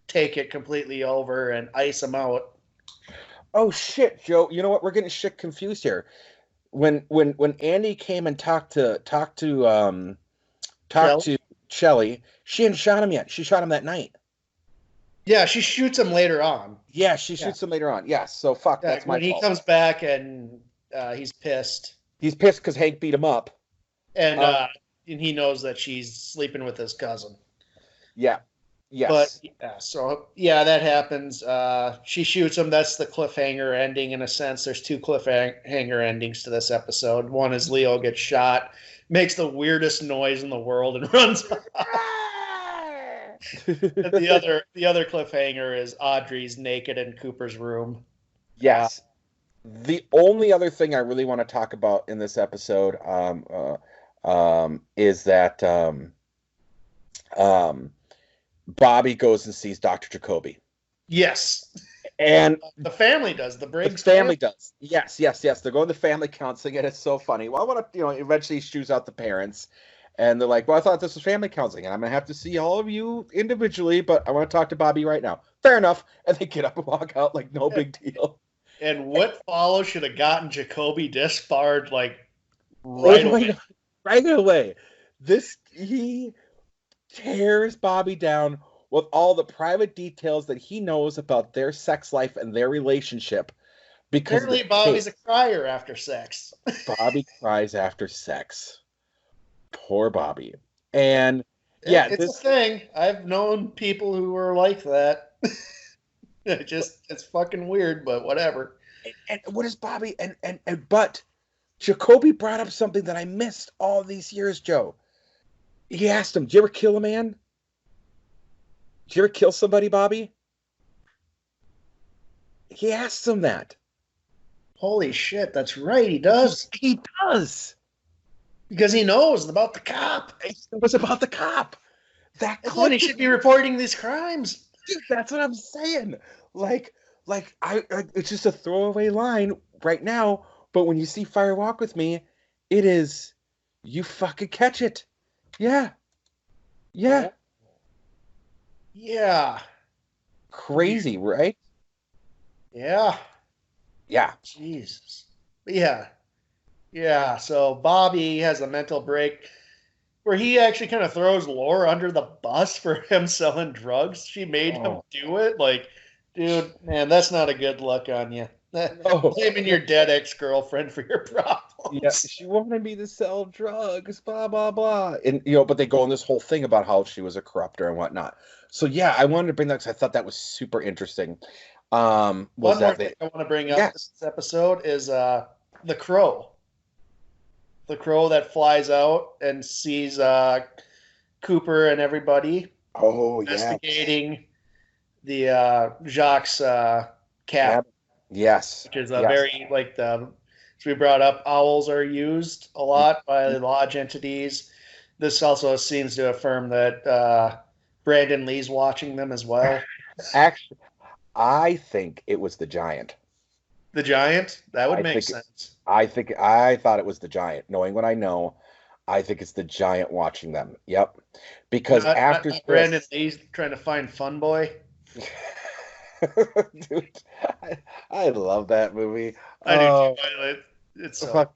take it completely over and ice him out. Oh shit, Joe! You know what? We're getting shit confused here. When Andy came and talked to Shelly, she hadn't shot him yet. She shot him that night. Yeah, she shoots him later on. Yeah, she shoots him later on. Yes, so fuck. Yeah, that's my fault. When he comes back and he's pissed. He's pissed because Hank beat him up, and he knows that she's sleeping with his cousin. Yeah. Yes. But that happens. She shoots him. That's the cliffhanger ending in a sense. There's 2 cliffhanger endings to this episode. One is Leo gets shot, makes the weirdest noise in the world, and runs off. And the other cliffhanger is Audrey's naked in Cooper's room. Yes. The only other thing I really want to talk about in this episode is that Bobby goes and sees Dr. Jacoby. Yes. And the family does. The Briggs family does. Yes. They're going to family counseling, and it's so funny. Well, I want to, eventually shoots out the parents, and they're like, well, I thought this was family counseling, and I'm going to have to see all of you individually, but I want to talk to Bobby right now. Fair enough. And they get up and walk out like no big deal. And what follows should have gotten Jacoby disbarred like right away. Right away. He tears Bobby down with all the private details that he knows about their sex life and their relationship. Because apparently Bobby's a crier after sex. Bobby cries after sex. Poor Bobby. And it's a thing. I've known people who were like that. It's fucking weird, but whatever. And what is Bobby? But Jacoby brought up something that I missed all these years, Joe. He asked him, "Did you ever kill a man? Did you ever kill somebody, Bobby?" He asked him that. Holy shit, that's right. He does. He does. Because he knows about the cop. It was about the cop. That's when he should be reporting these crimes. Dude, that's what I'm saying. It's just a throwaway line right now, but when you see Fire Walk with Me, it is, you fucking catch it. Yeah. Crazy, right? Yeah. Jesus. Yeah. So Bobby has a mental break where he actually kind of throws Laura under the bus for him selling drugs. She made him do it. Like, dude, man, that's not a good look on you. Blaming your dead ex-girlfriend for your problems. Yeah, she wanted me to sell drugs, blah, blah, blah. And, but they go on this whole thing about how she was a corrupter and whatnot. So, yeah, I wanted to bring that because I thought that was super interesting. One more thing I want to bring up this episode is the crow. The crow that flies out and sees Cooper and everybody investigating the Jacques cabin. Yes. Which is very, as we brought up, owls are used a lot by the lodge entities. This also seems to affirm that Brandon Lee's watching them as well. Actually, I think it was the giant. The giant? That would make sense. I thought it was the giant. Knowing what I know, I think it's the giant watching them. Yep. Because after Brandon Lee's trying to find Fun Boy. Dude, I love that movie. I do too.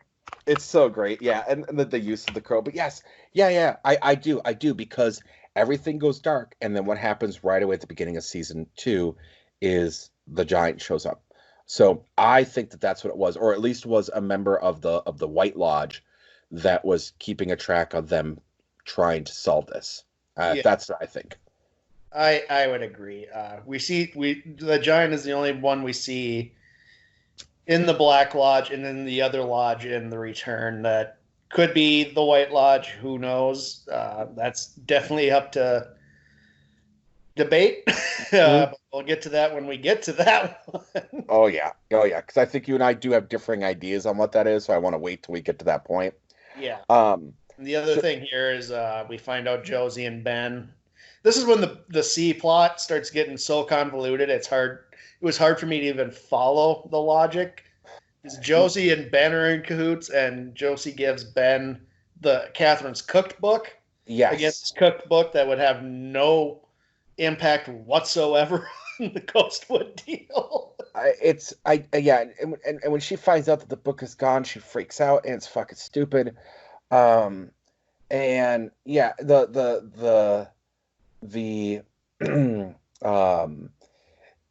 It's so great. Yeah, and the use of the crow. But yes, I do because everything goes dark, and then what happens right away at the beginning of season 2 is the giant shows up. So I think that's what it was, or at least was a member of the White Lodge that was keeping a track of them trying to solve this. That's what I think. I would agree. The giant is the only one we see in the Black Lodge, and then the other lodge in the Return that could be the White Lodge. Who knows? That's definitely up to debate. We'll get to that when we get to that one. Oh yeah. Because I think you and I do have differing ideas on what that is, so I want to wait till we get to that point. Yeah. The other thing here is we find out Josie and Ben This is when the C plot starts getting so convoluted. It was hard for me to even follow the logic. Because Josie and Ben are in cahoots, and Josie gives Ben Catherine's cooked book. Yes. Against cooked book that would have no impact whatsoever on the Ghostwood deal. And when she finds out that the book is gone, she freaks out, and it's fucking stupid. And yeah, the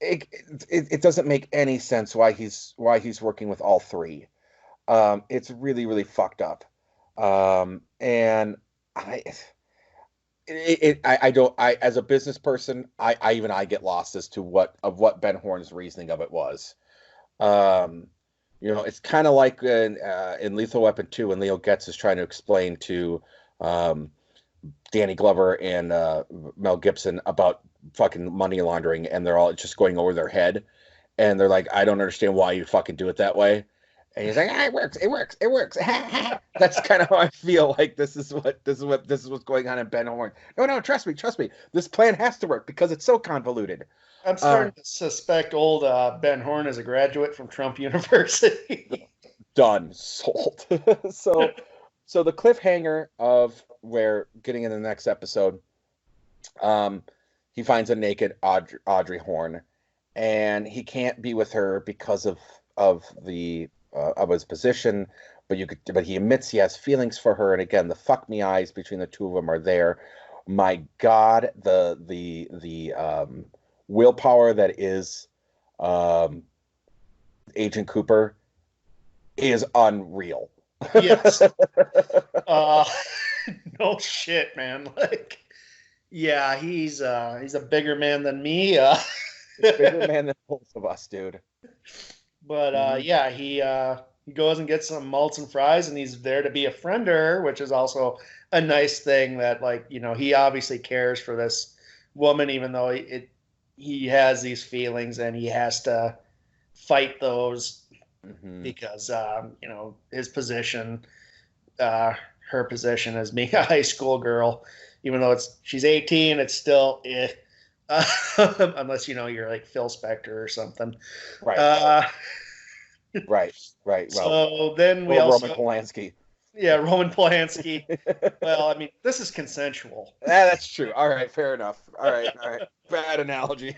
it doesn't make any sense why he's working with all three. It's really, really fucked up. And I don't, as a business person, I get lost as to what Ben Horn's reasoning of it was. It's kind of like in Lethal Weapon 2 when Leo Getz is trying to explain to Danny Glover and Mel Gibson about fucking money laundering, and they're all just going over their head, and they're like, I don't understand why you fucking do it that way. And he's like, it works. That's kind of how I feel like this is what's going on in Ben Horn. No, trust me. This plan has to work because it's so convoluted. I'm starting to suspect old Ben Horn is a graduate from Trump University. Done. Sold. So the cliffhanger of where getting in the next episode, he finds a naked Audrey Horn, and he can't be with her because of his position, but he admits he has feelings for her, and again, the fuck me eyes between the two of them are there. My God, the willpower that is Agent Cooper is unreal. Yes. No shit, man. Like, yeah, he's a bigger man than me. Bigger man than both of us, dude. But yeah, he goes and gets some malts and fries, and he's there to be a friend to her, which is also a nice thing that, like, he obviously cares for this woman, even though he has these feelings and he has to fight those because his position, her position as being a high school girl, even though she's 18, it's still unless you're like Phil Spector or something. Right. Right. Well, so then we also Roman Polanski. Yeah, Roman Polanski. Well, I mean, this is consensual. That's true. All right, fair enough. All right. Bad analogy.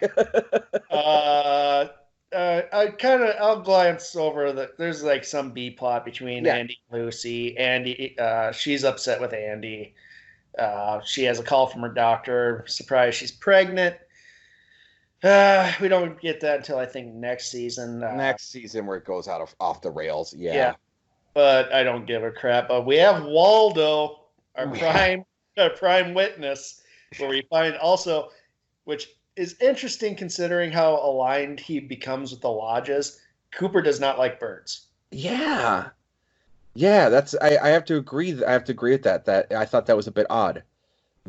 I'll glance over there's like some B plot between Andy and Lucy. Andy, she's upset with Andy. She has a call from her doctor. Surprise, she's pregnant. We don't get that until I think next season. Next season where it goes off the rails. Yeah. But I don't give a crap. We have Waldo, our prime witness, where we find also, which is interesting considering how aligned he becomes with the lodges. Cooper does not like birds. Yeah, that's I have to agree. I have to agree with that. That I thought that was a bit odd.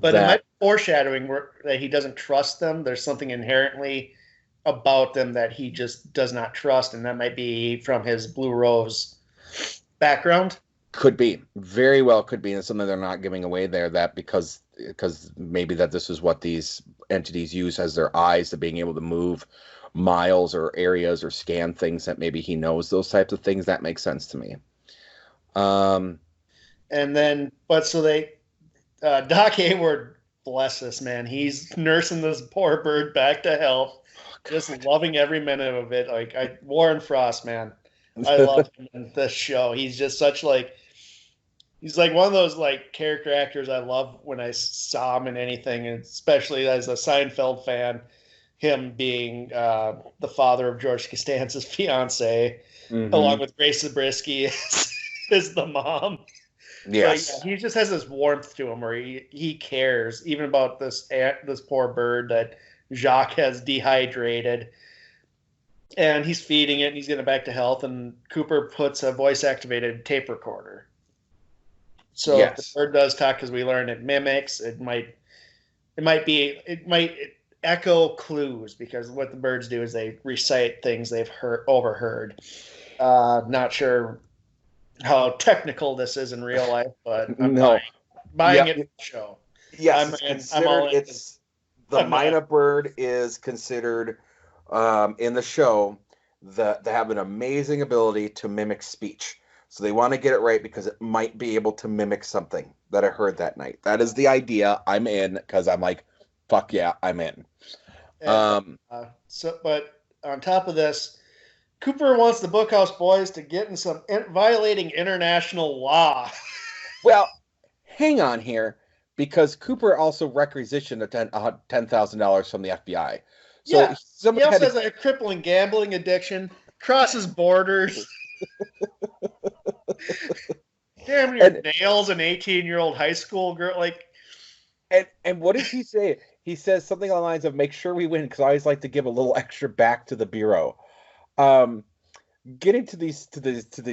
But it might be foreshadowing that he doesn't trust them. There's something inherently about them that he just does not trust, and that might be from his Blue Rose background. Could be. Very well could be. And something they're not giving away there, that because maybe that this is what these entities use as their eyes, to being able to move miles or areas or scan things, that maybe he knows those types of things. That makes sense to me. And then, but so Doc Hayward, bless this man, he's nursing this poor bird back to health, just loving every minute of it. Like Warren Frost, man, I love him in this show. He's just he's like one of those like character actors I love when I saw him in anything, and especially as a Seinfeld fan, him being the father of George Costanza's fiance, along with Grace Zabriskie is the mom. Yes. Like, he just has this warmth to him where he cares even about this poor bird that Jacques has dehydrated, and he's feeding it and he's getting it back to health, and Cooper puts a voice activated tape recorder. So if the bird does talk, because we learned it mimics, it might echo clues, because what the birds do is they recite things they've overheard. Not sure how technical this is in real life, but I'm buying it in the show. Yes, I'm all in. the Mina bird is considered in the show they have an amazing ability to mimic speech. So they want to get it right because it might be able to mimic something that I heard that night. That is the idea. I'm in because I'm like, fuck yeah, I'm in. And, but on top of this, Cooper wants the Bookhouse Boys to get in some violating international law. Well, hang on here, because Cooper also requisitioned $10,000 from the FBI. So yeah, he also has a crippling gambling addiction, crosses borders. Damn near nails an 18-year-old high school girl. Like, and what does he say? He says something along the lines of, "Make sure we win," because I always like to give a little extra back to the bureau. Getting to these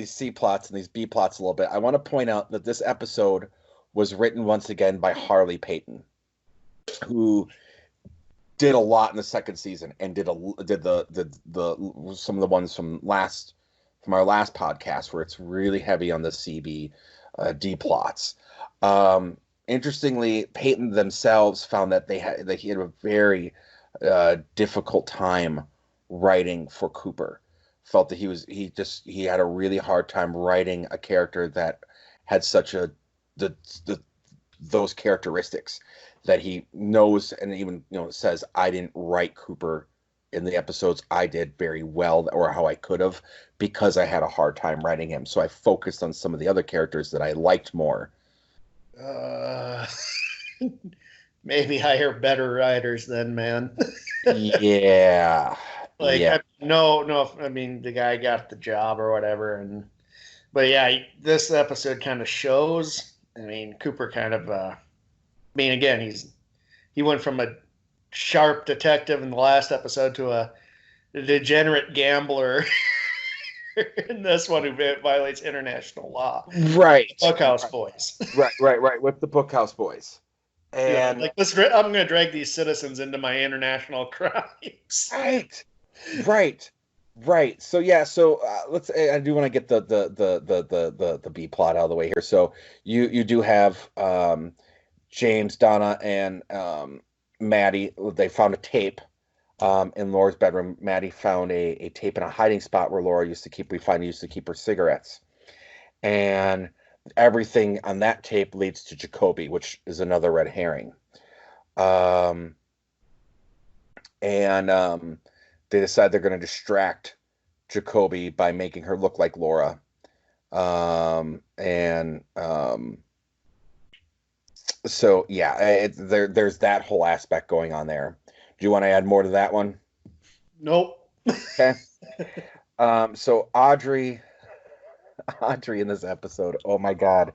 C plots and these B plots a little bit, I want to point out that this episode was written once again by Harley Peyton, who did a lot in the second season and did the some of the ones from our last podcast where it's really heavy on the CB D plots. Interestingly, Peyton themselves found that he had a very difficult time writing for Cooper. Felt that he had a really hard time writing a character that had such those characteristics that he knows, and even says, I didn't write Cooper in the episodes I did very well, or how I could have, because I had a hard time writing him. So I focused on some of the other characters that I liked more. Maybe hire better writers then, man. Yeah. Like, yeah. No, I mean, the guy got the job or whatever. But yeah, this episode kind of shows, I mean, Cooper kind of, again, he went from a sharp detective in the last episode to a degenerate gambler in this one who violates international law. Right. Bookhouse Boys. Right. With the Bookhouse Boys. And like this, I'm going to drag these citizens into my international crimes. Right. So yeah. So let's. I do want to get the B plot out of the way here. So you do have James, Donna, and Maddie. They found a tape in Laura's bedroom. Maddie found a tape in a hiding spot where Laura used to keep her cigarettes, and everything on that tape leads to Jacoby, which is another red herring. They decide they're going to distract Jacoby by making her look like Laura. So yeah, there's that whole aspect going on there. Do you want to add more to that one? Nope. Okay. So Audrey in this episode, oh my God.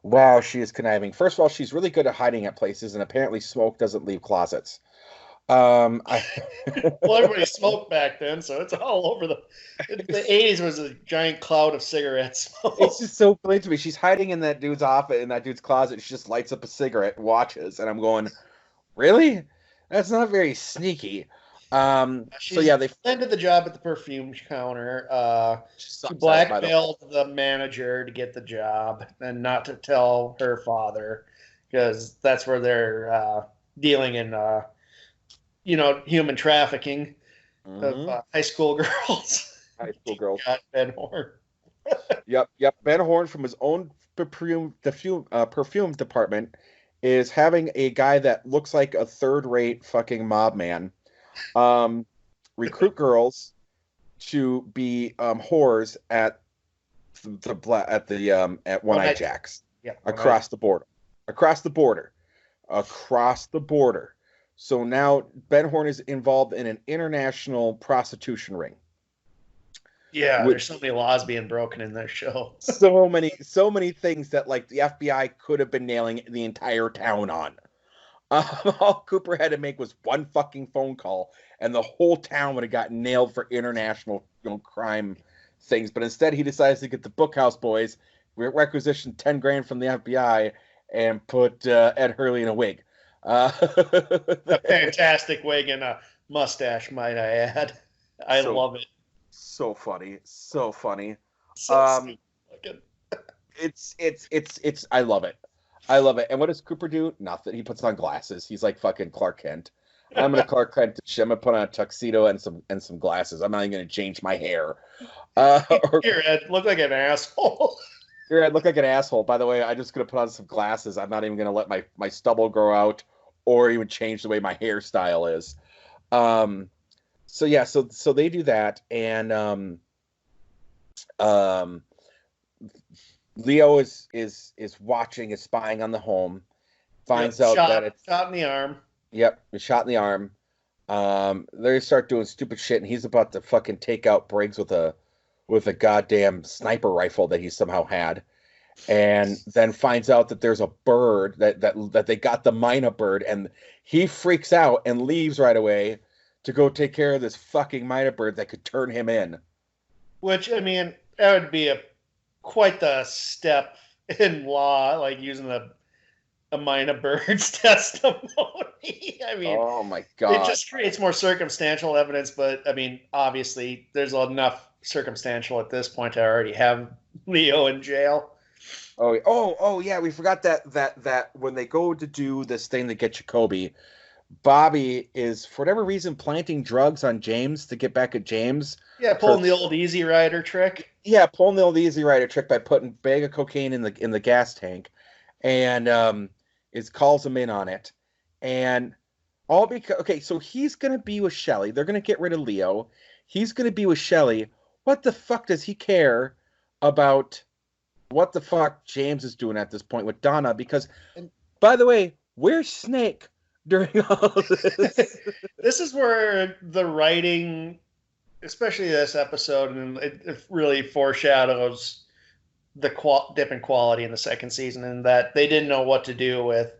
Wow, she is conniving. First of all, she's really good at hiding at places, and apparently smoke doesn't leave closets. Well, everybody smoked back then, so it's all over the 80s was a giant cloud of cigarette smoke. It's just so funny to me. She's hiding in that dude's office, in that dude's closet. She just lights up a cigarette and watches, and I'm going, really? That's not very sneaky. So yeah, they landed the job at the perfume counter. She blackmailed the manager to get the job and not to tell her father, because that's where they're dealing in human trafficking of high school girls. High school girls. Got Ben Horn. Yep. Ben Horn from his own perfume department is having a guy that looks like a third-rate fucking mob man recruit girls to be whores at One Eye Jack's. Yep, across the border. So now Ben Horn is involved in an international prostitution ring. Yeah, there's so many laws being broken in this show. so many things that like the FBI could have been nailing the entire town on. All Cooper had to make was one fucking phone call, and the whole town would have got nailed for international crime things. But instead, he decides to get the Bookhouse Boys, requisition $10,000 from the FBI, and put Ed Hurley in a wig. A fantastic wig and a mustache, might I add. I love it. So funny. So I love it. And what does Cooper do? Nothing. He puts on glasses. He's like fucking Clark Kent. I'm gonna Clark Kent. I'm gonna put on a tuxedo and some glasses. I'm not even gonna change my hair. Your head look like an asshole. Here, I look like an asshole. By the way, I'm just gonna put on some glasses. I'm not even gonna let my stubble grow out or even change the way my hairstyle is. Um, so yeah, so they do that, and um, Leo is watching, is spying on the home, finds out that it's shot in the arm. yep, it's shot in the arm. They start doing stupid shit, and he's about to fucking take out Briggs with a goddamn sniper rifle that he somehow had, and then finds out that there's a bird that they got the Mina bird, and he freaks out and leaves right away to go take care of this fucking Mina bird that could turn him in. Which, I mean, that would be quite the step in law, like using a Mina bird's testimony. I mean, oh my god, it just creates more circumstantial evidence. But I mean, obviously, there's enough circumstantial at this point to already have Leo in jail. Oh yeah, we forgot that when they go to do this thing to get Jacoby, Bobby is for whatever reason planting drugs on James to get back at James. Yeah, pulling the old Easy Rider trick. Yeah, pulling the old Easy Rider trick by putting a bag of cocaine in the gas tank, and calls him in on it, and all because okay, so he's gonna be with Shelly. They're gonna get rid of Leo. He's gonna be with Shelly. What the fuck does he care about what the fuck James is doing at this point with Donna? Because, by the way, where's Snake during all of this? This is where the writing, especially this episode, and it really foreshadows the dip in quality in the second season, and that they didn't know what to do with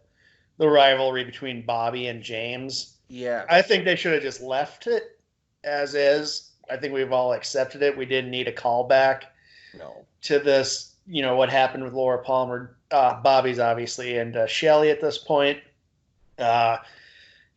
the rivalry between Bobby and James. Yeah. I think they should have just left it as is. I think we've all accepted it. We didn't need a callback to this, what happened with Laura Palmer. Bobby's obviously and Shelly at this point.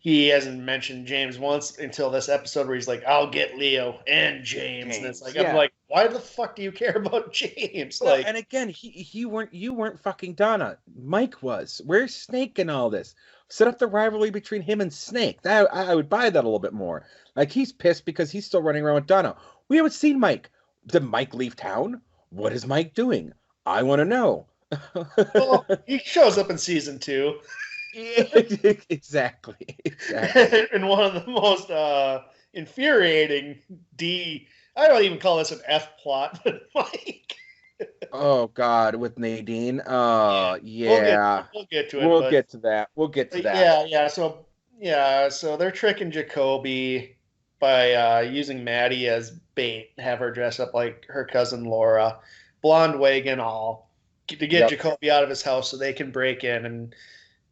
He hasn't mentioned James once until this episode where he's like, I'll get Leo and James. And it's like, yeah. I'm like, why the fuck do you care about James? Well, and again, you weren't fucking Donna. Mike was. Where's Snake in all this? Set up the rivalry between him and Snake. I would buy that a little bit more. Like, he's pissed because he's still running around with Donna. We haven't seen Mike. Did Mike leave town? What is Mike doing? I want to know. Well, he shows up in season 2. Exactly. And one of the most infuriating I don't even call this an F plot, but Mike. Oh God, with Nadine. Yeah. We'll get to it. We'll get to that. So they're tricking Jacoby by using Maddie as bait, have her dress up like her cousin Laura, blonde wig and all, to get Jacoby out of his house so they can break in and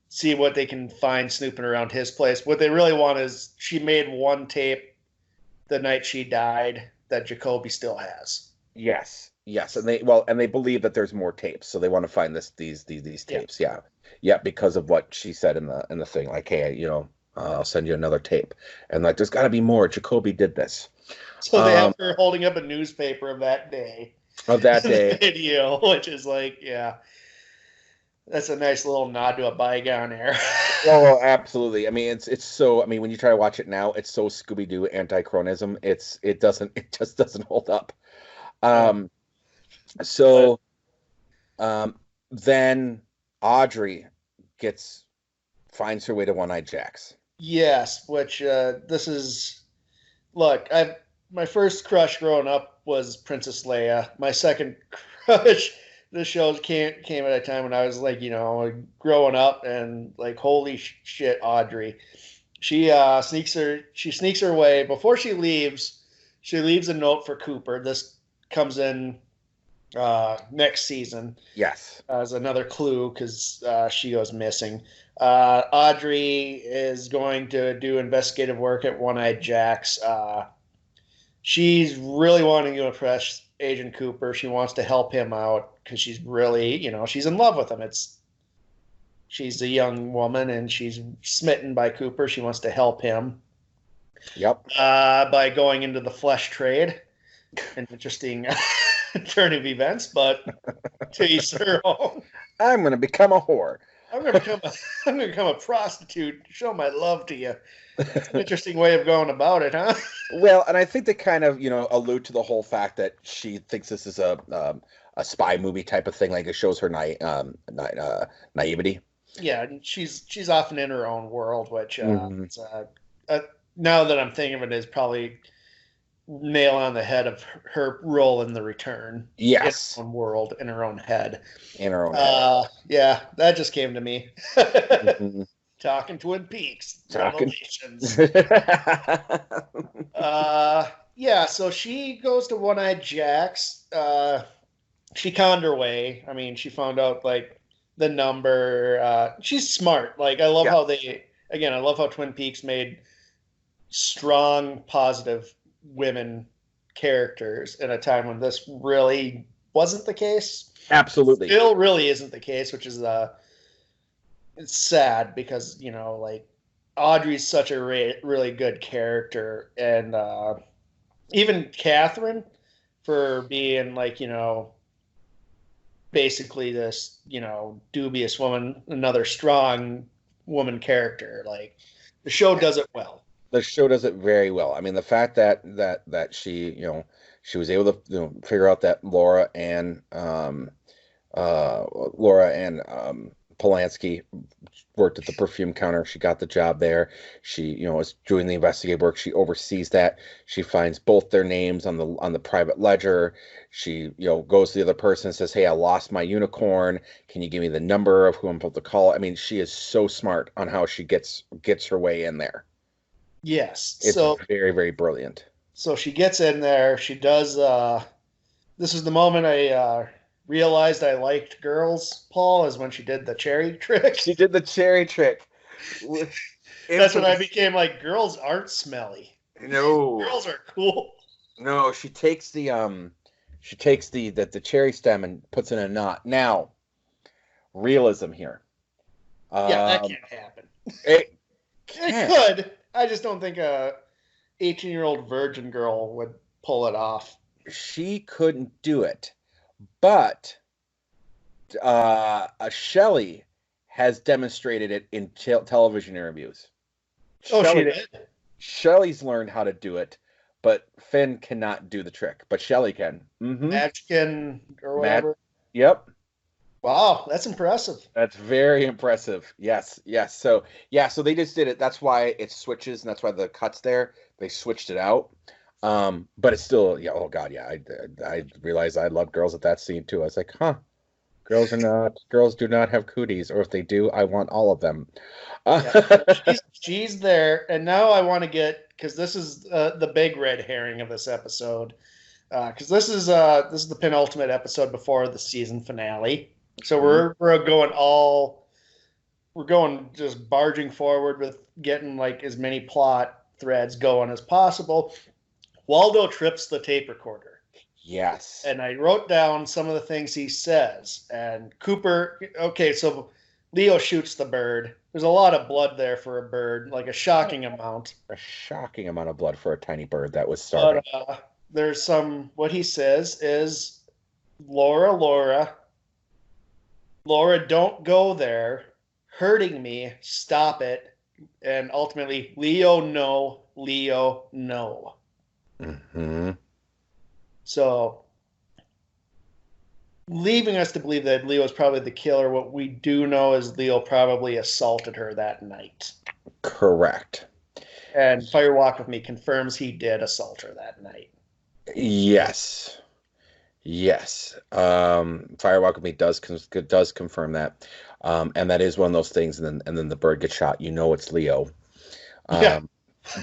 see what they can find snooping around his place. What they really want is she made one tape the night she died that Jacoby still has. Yes, and they believe that there's more tapes, so they want to find these tapes. Yeah, because of what she said in the thing, like, hey, I'll send you another tape, and like, there's got to be more. Jacoby did this. So they have her holding up a newspaper of that day. Video, which is like, yeah. That's a nice little nod to a bygone era. Oh, absolutely. I mean, it's so. I mean, when you try to watch it now, it's so Scooby-Doo anti-chronism. It just doesn't hold up. Then Audrey finds her way to One-Eyed Jack's. Yes, which this is. Look, my first crush growing up was Princess Leia. My second crush. The shows came at a time when I was like, growing up, and like, holy shit, Audrey. She sneaks her way. Before she leaves a note for Cooper. This comes in next season. Yes. As another clue, because she goes missing. Audrey is going to do investigative work at One-Eyed Jack's. She's really wanting to impress Agent Cooper. She wants to help him out because she's really, she's in love with him. She's a young woman and she's smitten by Cooper. She wants to help him. Yep. By going into the flesh trade. An interesting turn of events, but to each their own. I'm going to become a whore. I'm gonna become a I'm gonna become a prostitute. Show my love to you. It's an interesting way of going about it, huh? Well, and I think they kind of, allude to the whole fact that she thinks this is a spy movie type of thing. Like it shows her naivety. Yeah, and she's often in her own world, which Mhm. uh, now that I'm thinking of it, is probably nail on the head of her role in the return in her Yes, own world, in her own head. in her own head. Yeah, that just came to me. Mhm. Talking Twin Peaks Talking. revelations. Yeah, so she goes to One-Eyed Jack's. She conned her way. I mean, she found out like the number. She's smart. Like I love Yeah, how I love how Twin Peaks made strong, positive women characters in a time when this really wasn't the case. absolutely. Still really isn't the case, which is it's sad because like Audrey's such a really good character, and even Catherine for being like basically this dubious woman, another strong woman character. Like the show does it well. The show does it very well. I mean, the fact that she, she was able to, figure out that Laura and Polanski worked at the perfume counter. She got the job there. She, was doing the investigative work. She oversees that. She finds both their names on the private ledger. She, goes to the other person and says, "Hey, I lost my unicorn. Can you give me the number of who I'm supposed to call?" I mean, she is so smart on how she gets her way in there. Yes. It's So very, very brilliant. she gets in there. She does. This is the moment I realized I liked girls. Paul is when she did the cherry trick. She did the cherry trick. That's when I Infamous. became like, girls aren't smelly. No, Girls are cool. no. She takes the cherry stem and puts in a knot. Now, realism here. Yeah, that Um, can't happen. it It can. could. I just don't think a 18-year-old virgin girl would pull it off. She couldn't do it, but Shelley has demonstrated it in television interviews. Oh, she Shelley did. Shelley's learned how to do it, but Finn cannot do the trick. But Shelley can. Mm-hmm. Magican or Matt. whatever. Yep. Wow, that's impressive. That's very impressive. Yes, yes. So yeah, so they just did it. That's why it switches, and that's why the cut's there. They switched it out. But it's still, yeah. Oh God, yeah. I realized I love girls at that scene too. I was like, huh. Girls do not have cooties, or if they do, I want all of them. Yeah, so she's there, and now I want to get because this is the big red herring of this episode. Because this is the penultimate episode before the season finale. So Mhm. we're going just barging forward with getting like as many plot threads going as possible. Waldo trips the tape recorder, Yes. and I wrote down some of the things he says. And Cooper, okay, so Leo shoots the bird. There's a lot of blood there for a bird, like a shocking amount. A shocking amount of blood for a tiny bird that was But starving. there's some. What he says is, Laura, don't go there. Hurting me. Stop it. And ultimately, Leo, no. Leo, no. Hmm. So, leaving us to believe that Leo is probably the killer. What we do know is Leo probably assaulted her that night. Correct. And Firewalk with Me confirms he did assault her that night. Yes. Yes. Firewalk with Me does confirm that. And that is one of those things, and then the bird gets shot. You know it's Leo. Yeah.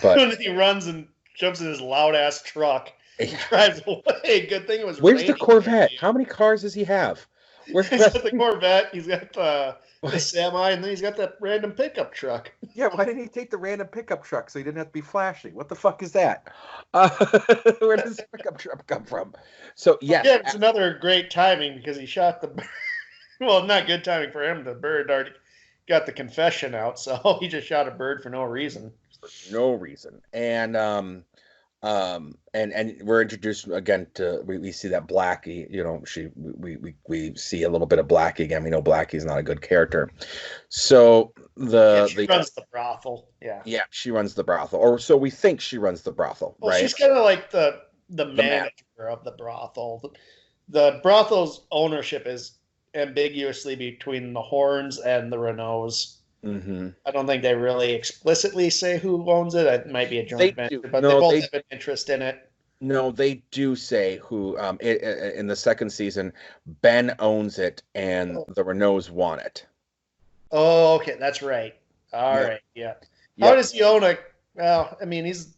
But When he runs and jumps in his loud ass truck and drives away. Good thing it was where's the raining. Corvette? How many cars does he have? Where's the He's rest? got the Corvette. He's got the semi, and then he's got that random pickup truck. Yeah, why didn't he take the random pickup truck so he didn't have to be flashing? What the fuck is that? Where does the pickup truck come from? So yes, Again, it's another great timing because he shot the bird. Well, not good timing for him. The bird already got the confession out, so he just shot a bird for no reason. for no reason. And And we're introduced again to we see that Blackie, we see a little bit of Blackie again. We know Blackie's not a good character. So she runs the brothel. Yeah, she runs the brothel, or so we think she runs the brothel, Well, right? she's kind of like the manager of the brothel. The brothel's ownership is ambiguously between the Horns and the Renaults. Mm-hmm. I don't think they really explicitly say who owns it. It might be a joint venture, but no, they both have an interest in it. No, they do say who. In the second season, Ben owns it, and the Renaults want it. Oh, okay, that's right. All right, yeah. Yep. How does he own a? Well, I mean, he's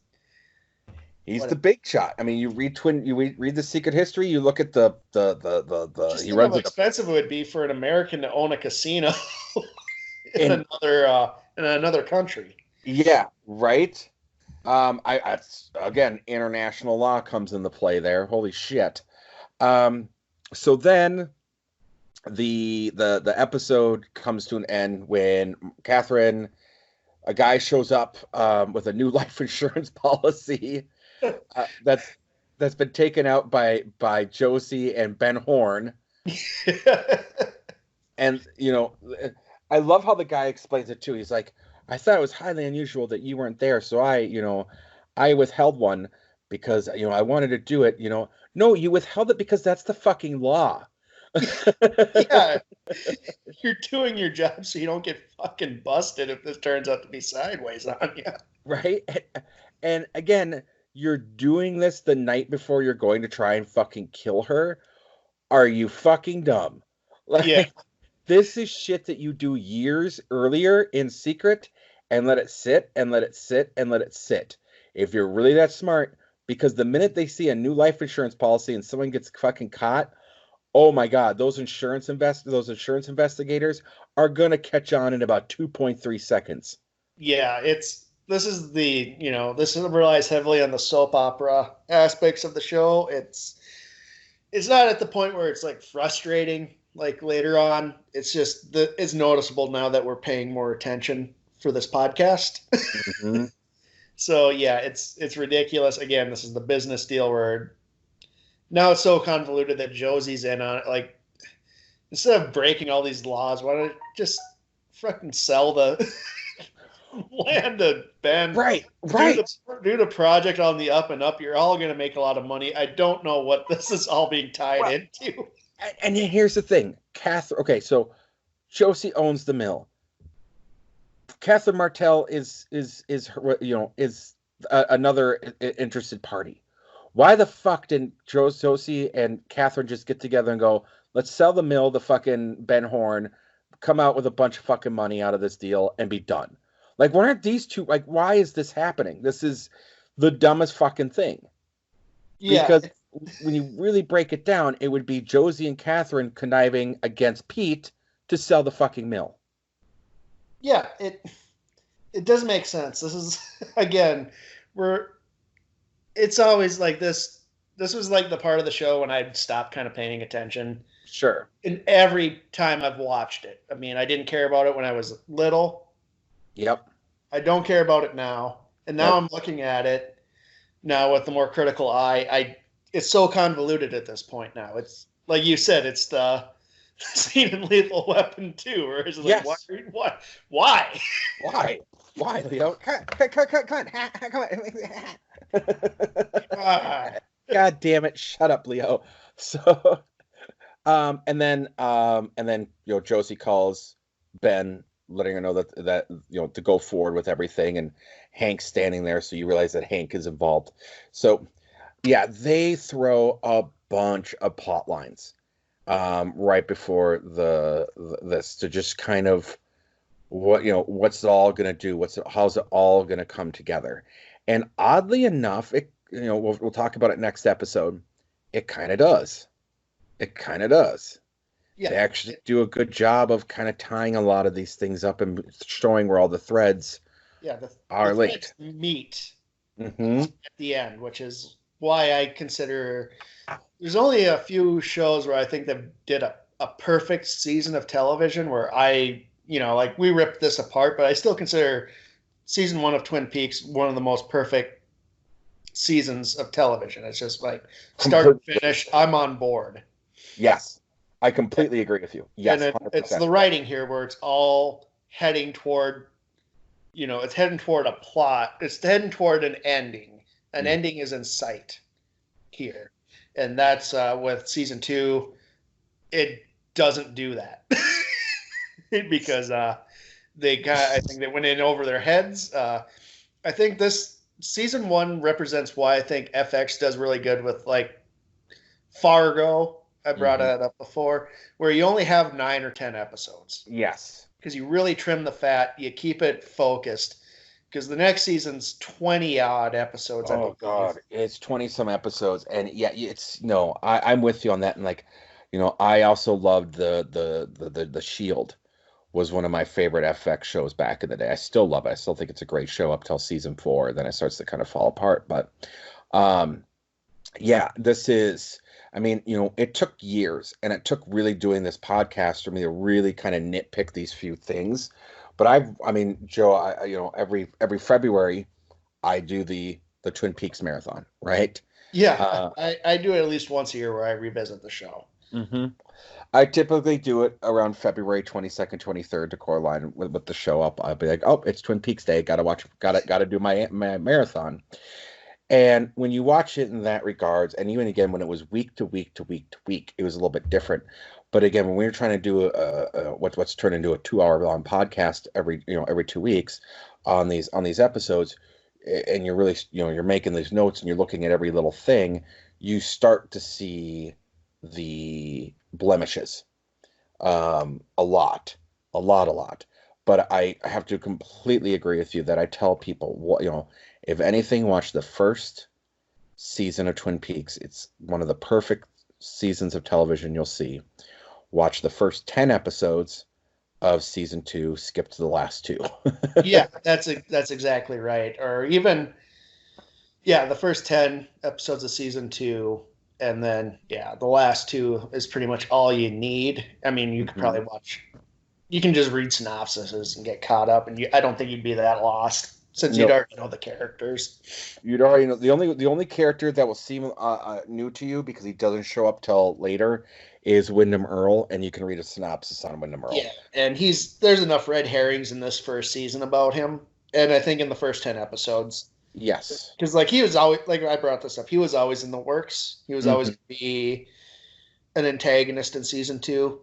the big shot. I mean, you read the Secret History. You look at the Just he runs how expensive it would be for an American to own a casino in another country. Yeah, right. Again, international law comes into play there. Holy shit. So then the episode comes to an end when Catherine, a guy shows up with a new life insurance policy that's been taken out by Josie and Ben Horn. And I love how the guy explains it too. He's like, I thought it was highly unusual that you weren't there, so I withheld one because I wanted to do it. No, you withheld it because that's the fucking law. Yeah, you're doing your job so you don't get fucking busted if this turns out to be sideways on you. Right? And again, you're doing this the night before you're going to try and fucking kill her. Are you fucking dumb? Yeah. This is shit that you do years earlier in secret and let it sit and let it sit and let it sit. If you're really that smart, because the minute they see a new life insurance policy and someone gets fucking caught, oh my God, those insurance investigators are going to catch on in about 2.3 seconds. Yeah, this relies heavily on the soap opera aspects of the show. It's not at the point where it's like frustrating like later on. It's just it's noticeable now that we're paying more attention for this podcast. Mm-hmm. So yeah, it's ridiculous. Again, this is the business deal where now it's so convoluted that Josie's in on it. Like, instead of breaking all these laws, why don't you just fucking sell the land to Ben? Right. Do the project on the up and up. You're all going to make a lot of money. I don't know what this is all being tied into. And here's the thing, Catherine. Okay, so Josie owns the mill. Catherine Martell is another interested party. Why the fuck didn't Josie and Catherine just get together and go, let's sell the mill to fucking Ben Horn, come out with a bunch of fucking money out of this deal, and be done? Like, why aren't these two, like, why is this happening? This is the dumbest fucking thing. Yeah. Because when you really break it down, it would be Josie and Catherine conniving against Pete to sell the fucking mill. Yeah, it does make sense. This is, again, it's always like this. This was like the part of the show when I'd stopped kind of paying attention. Sure. And every time I've watched it, I mean, I didn't care about it when I was little. Yep. I don't care about it now. And now I'm looking at it now with a more critical eye. It's so convoluted at this point now. It's like you said, it's the scene in Lethal Weapon 2, where it's like, yes. Why? Why, Leo? Cut. God damn it! Shut up, Leo. So, and then Josie calls Ben, letting her know that to go forward with everything, and Hank's standing there, so you realize that Hank is involved. So, yeah, they throw a bunch of plot lines right before this to just kind of what's it all gonna do? How's it all gonna come together? And oddly enough, we'll talk about it next episode. It kind of does. Yeah. They actually do a good job of kind of tying a lot of these things up and showing where all the threads are linked. Meet at the end, which is why I consider there's only a few shows where I think they did a perfect season of television where we ripped this apart, but I still consider season 1 of Twin Peaks one of the most perfect seasons of television. It's just like start to finish, I'm on board. Yes, I completely agree with you. Yes, and 100%. it's the writing here where it's all heading toward, it's heading toward a plot. It's heading toward an ending. An ending is in sight here, and that's with season 2. It doesn't do that because I think they went in over their heads. I think this season 1 represents why I think FX does really good with like Fargo. I brought that up before, where you only have 9 or 10 episodes. Yes. Because you really trim the fat, you keep it focused. Because the next season's 20 odd episodes. Oh God, it's 20 some episodes, and yeah, I'm with you on that. And like, I also loved the Shield was one of my favorite FX shows back in the day. I still love it. I still think it's a great show up till season 4. Then it starts to kind of fall apart. But yeah, this is. I mean, it took years, and it took really doing this podcast for me to really kind of nitpick these few things. But I mean, Joe, every February, I do the Twin Peaks marathon, right? Yeah, I do it at least once a year where I revisit the show. Mm-hmm. I typically do it around February 22nd, 23rd to correlate with the show up. I'll be like, oh, it's Twin Peaks Day. Gotta do my marathon. And when you watch it in that regards, and even again when it was week to week to week to week, it was a little bit different. But again, when we were trying to do what's turned into a 2-hour long podcast every 2 weeks on these episodes, and you're really you're making these notes and you're looking at every little thing, you start to see the blemishes a lot. But I have to completely agree with you that I tell people, if anything, watch the first season of Twin Peaks. It's one of the perfect seasons of television you'll see. Watch the first 10 episodes of season 2, skip to the last 2. Yeah, that's exactly right. Or even, the first 10 episodes of season 2, and then, the last 2 is pretty much all you need. I mean, you could probably you can just read synopsises and get caught up, and I don't think you'd be that lost. Since you'd already know the characters. You'd already know the only character that will seem new to you because he doesn't show up till later is Wyndham Earl, and you can read a synopsis on Wyndham Earl. Yeah, and there's enough red herrings in this first season about him, and I think in the first 10 episodes. Yes. Because like he was always, like I brought this up, he was always in the works. He was always going to be an antagonist in season 2.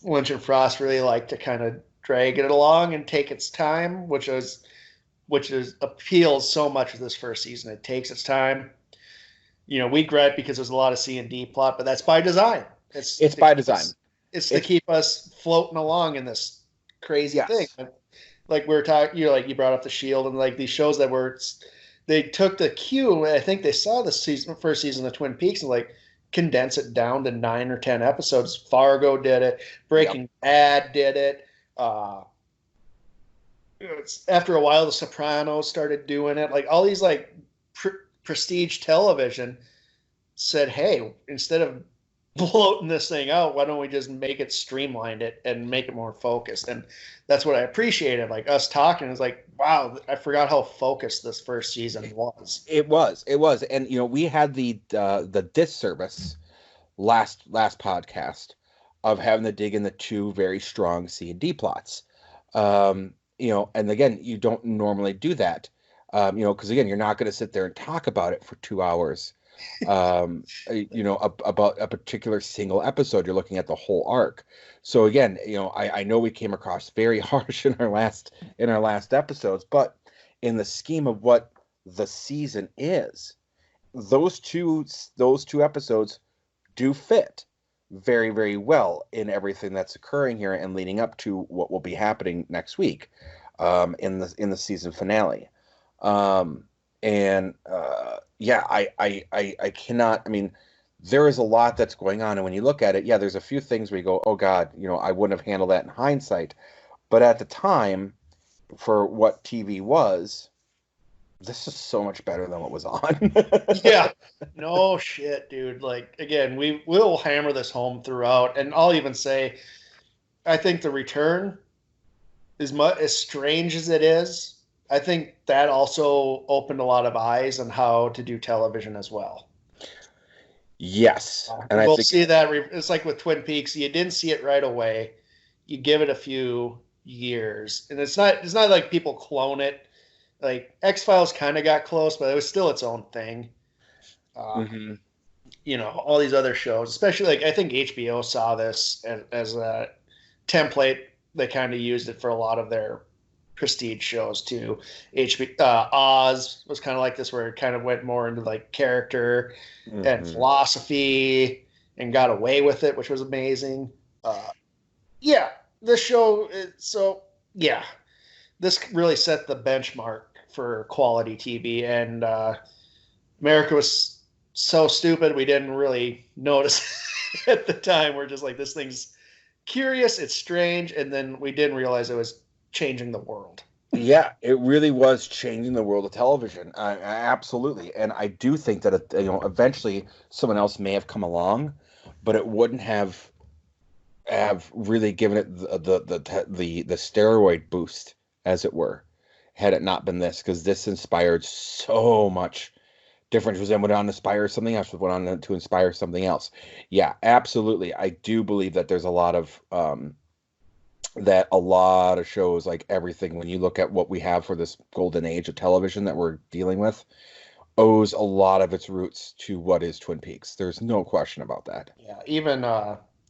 Lynch and Frost really like to kind of drag it along and take its time, which appeals so much of this first season. It takes its time. We gripe because there's a lot of C&D plot, but that's by design. It's by design. It's to keep us floating along in this crazy thing. Like we were talking, you brought up the Shield and like these shows they took the cue. I think they saw the first season of Twin Peaks and like condense it down to 9 or 10 episodes. Fargo did it. Breaking Bad did it. After a while, The Sopranos started doing it. Like all these like prestige television said, "Hey, instead of bloating this thing out, why don't we just make it streamlined it and make it more focused?" And that's what I appreciated. Like us talking is like, wow, I forgot how focused this first season was. It was, and we had the disservice last podcast of having to dig in the 2 very strong C&D plots. And again, you don't normally do that, because again, you're not going to sit there and talk about it for 2 hours, about a particular single episode. You're looking at the whole arc. So again, I know we came across very harsh in our last episodes, but in the scheme of what the season is, those two episodes do fit very, very well in everything that's occurring here and leading up to what will be happening next week, in the season finale. I cannot. I mean, there is a lot that's going on, and when you look at it, there's a few things where you go, "Oh God, I wouldn't have handled that in hindsight," but at the time, for what TV was, this is so much better than what was on. Yeah, no shit, dude. Like again, we'll hammer this home throughout, and I'll even say, I think The Return, as strange as it is, I think that also opened a lot of eyes on how to do television as well. Yes, and I We'll think see that. It's like with Twin Peaks. You didn't see it right away. You give it a few years, and it's not like people clone it. Like X-Files kind of got close, but it was still its own thing. Uh, mhm. all these other shows, especially like I think HBO saw this as a template. They kind of used it for a lot of their prestige shows too. Oz was kind of like this, where it kind of went more into like character and Mhm. philosophy and got away with it, which was amazing. Yeah, this show. So yeah, this really set the benchmark for quality TV, and America was so stupid we didn't really notice at the time. We're just like, this thing's curious, it's strange, and then we didn't realize it was changing the world. Yeah, it really was changing the world of television. Absolutely, and I do think that eventually someone else may have come along, but it wouldn't have really given it the steroid boost, as it were, had it not been this, because this inspired so much different. Was then went on to inspire something else, went on to inspire something else. Yeah, absolutely. I do believe that there's a lot of shows, like everything, when you look at what we have for this golden age of television that we're dealing with, owes a lot of its roots to what is Twin Peaks. There's no question about that. Yeah, even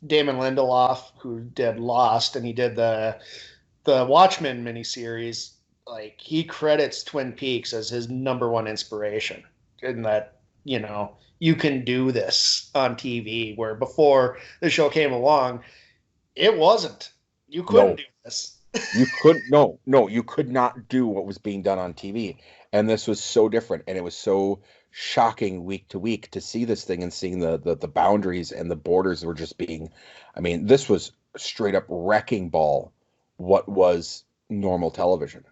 Damon Lindelof, who did Lost, and he did the Watchmen miniseries. Like he credits Twin Peaks as his number one inspiration, in that you can do this on TV, where before the show came along, it wasn't. You couldn't No, do this. you couldn't. No, you could not do what was being done on TV. And this was so different, and it was so shocking week to week to see this thing and seeing the boundaries and the borders were just being. I mean, this was straight up wrecking ball. What was normal television?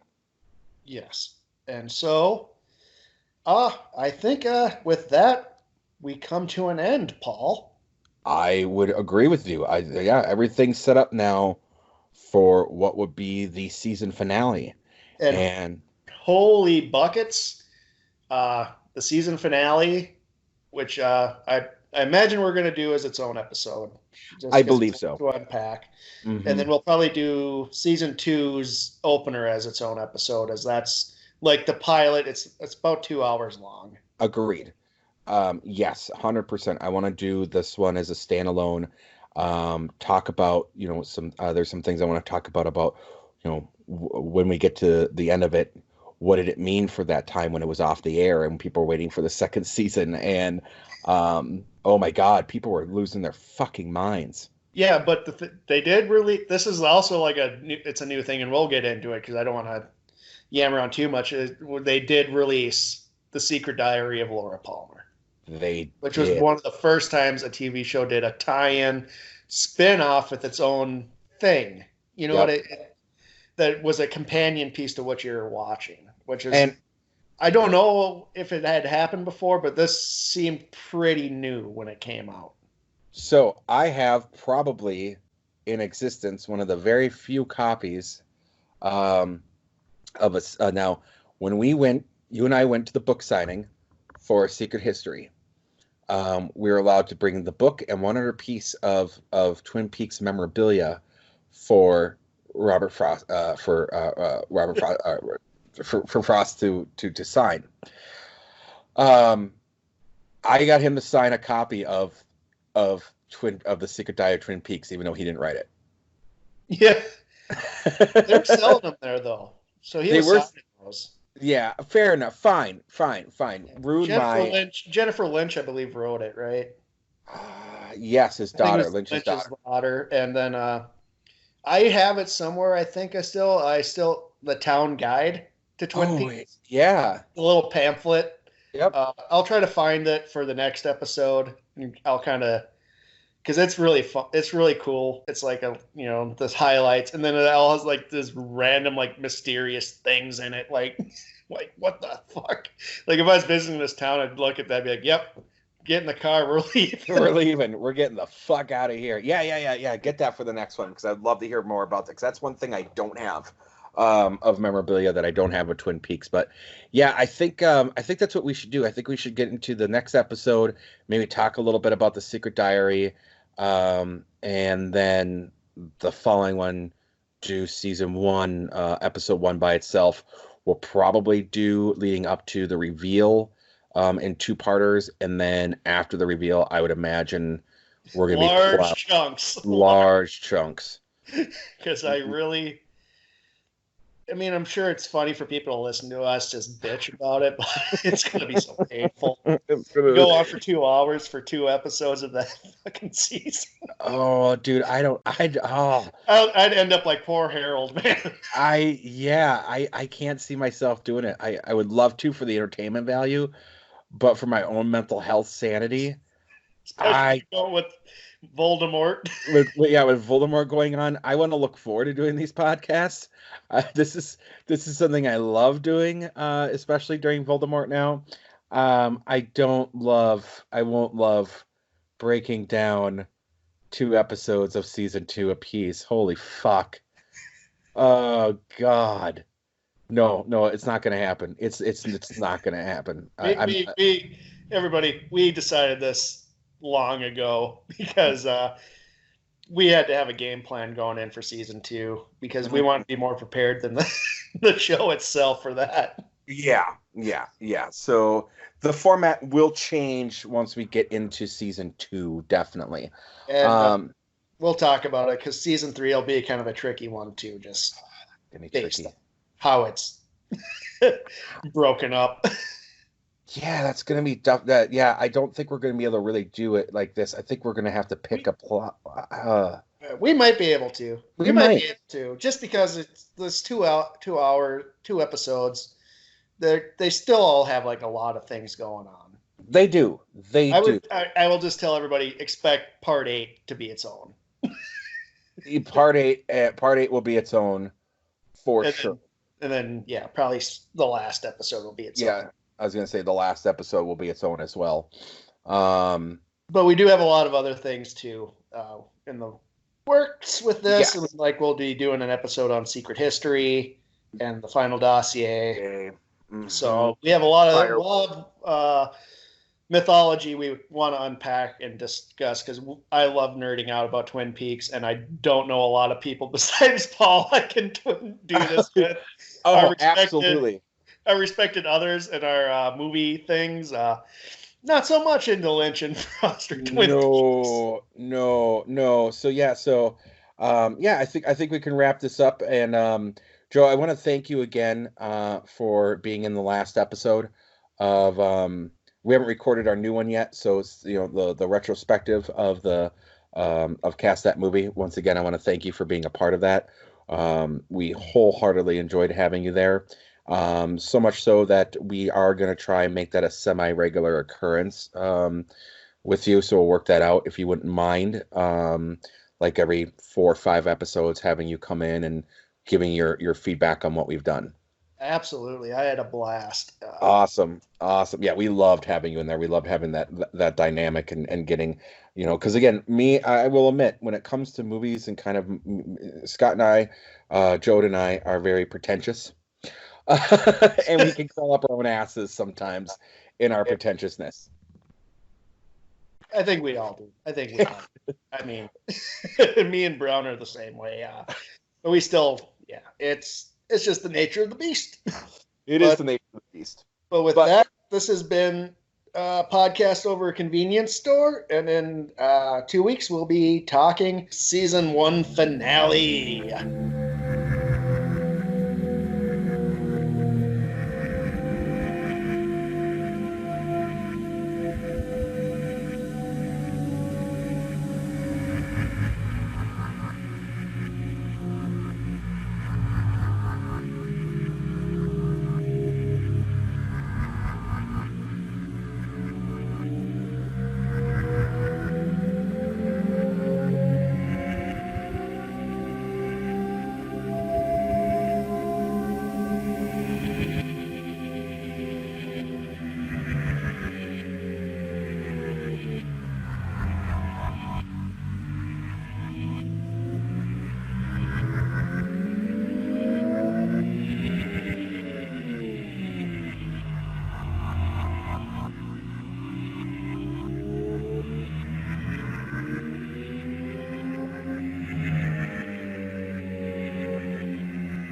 Yes. And so, I think with that, we come to an end, Paul. I would agree with you. Yeah, everything's set up now for what would be the season finale. And And holy buckets, the season finale, which I imagine we're going to do as its own episode, just I because believe it's so. to unpack. And Hmm. then we'll probably do season two's opener as its own episode, as that's like the pilot. It's about 2 hours long. Agreed. Yes, 100%. I want to do this one as a standalone. Talk about, there's some things I want to talk about, when we get to the end of it, what did it mean for that time when it was off the air and people were waiting for the second season? And oh my God, people were losing their fucking minds. Yeah, but they did really. This is also like it's a new thing, and we'll get into it because I don't want to yammer on too much. They did release The Secret Diary of Laura Palmer, They which was did. one of the first times a TV show did a tie-in spin-off with its own thing. You know what? Yep. That was a companion piece to what you're watching, which is, And I don't know if it had happened before, but this seemed pretty new when it came out. so I have probably in existence one of the very few copies um, of us. Now, when you and I went to the book signing for Secret History, we were allowed to bring the book and one other piece of Twin Peaks memorabilia for Robert Frost for Frost to sign. Um, I got him to sign a copy of the Secret Diary of Twin Peaks, even though he didn't write Yeah, they're it. selling them there though, so he They was were, signing those. yeah, fair enough. Fine. Ruined my. Jennifer Lynch, I believe, wrote it, right? Yes, his I think it daughter, was Lynch's Lynch's daughter. daughter, and then I have it somewhere. I think I still the town guide to Twin Oh, Peaks, yeah. the little pamphlet. Yep. I'll try to find it for the next episode, and I'll kind of, because it's really fun. It's really cool. It's like this highlights, and then it all has like this random like mysterious things in it, like like what the fuck? Like if I was visiting this town, I'd look at that, and be like, "Yep, get in the car, we're leaving." We're leaving. We're getting the fuck out of here. Yeah. Get that for the next one because I'd love to hear more about that. Because that's one thing I don't have. of memorabilia that I don't have with Twin Peaks. But yeah, I think that's what we should do. I think we should get into the next episode, maybe talk a little bit about the Secret Diary, and then the following one, do season 1, episode 1 by itself. We'll probably do leading up to the reveal, in 2-parters, and then after the reveal, I would imagine we're gonna be large chunks. Because I'm sure it's funny for people to listen to us just bitch about it, but it's going to be so painful. Go on for 2 hours for 2 episodes of that fucking season. Oh, dude, I'd end up like poor Harold, man. I can't see myself doing it. I would love to for the entertainment value, but for my own mental health sanity, especially going with Voldemort. with Voldemort going on, I want to look forward to doing these podcasts. This is something I love doing, especially during Voldemort now. I won't love breaking down 2 episodes of season 2 apiece. Holy fuck. Oh God. No, it's not going to happen. It's not going to happen. We decided this long ago because we had to have a game plan going in for season 2 because we want to be more prepared than the show itself for that. Yeah. So the format will change once we get into season 2, definitely. And we'll talk about it because season 3 will be kind of a tricky one too, just based on how it's broken up. Yeah, that's going to be tough. I don't think we're going to be able to really do it like this. I think we're going to have to pick a plot. We might be able to. We might be able to, just because it's this 2 episodes. They still all have like a lot of things going on. They do. I will just tell everybody, expect part 8 to be its own. Part 8 will be its own for sure. And then probably the last episode will be its own. Yeah. I was going to say the last episode will be its own as well. But we do have a lot of other things too in the works with this. Yes. Like we'll be doing an episode on Secret History and the Final Dossier. Okay. Mm-hmm. So we have a lot of mythology we want to unpack and discuss because I love nerding out about Twin Peaks, and I don't know a lot of people besides Paul I can do this with. Absolutely. I respected others in our movie things. Not so much into Lynch and Foster Twin Peaks. No. So I think we can wrap this up. And Joe, I want to thank you again for being in the last episode of. We haven't recorded our new one yet, so it's the retrospective of the of Cast That Movie. Once again, I want to thank you for being a part of that. We wholeheartedly enjoyed having you there. So much so that we are going to try and make that a semi-regular occurrence with you. So we'll work that out if you wouldn't mind. Like every 4 or 5 episodes, having you come in and giving your feedback on what we've done. Absolutely. I had a blast. Awesome. Yeah, we loved having you in there. We loved having that dynamic and getting, because again, I will admit, when it comes to movies and kind of Scott and I, Joe and I are very pretentious. And we can crawl up our own asses sometimes in our pretentiousness. I think we all do. I mean, me and Brown are the same way. But we still, it's just the nature of the beast. It is the nature of the beast. But with that, this has been a podcast over a convenience store. And in 2 weeks, we'll be talking season 1 finale.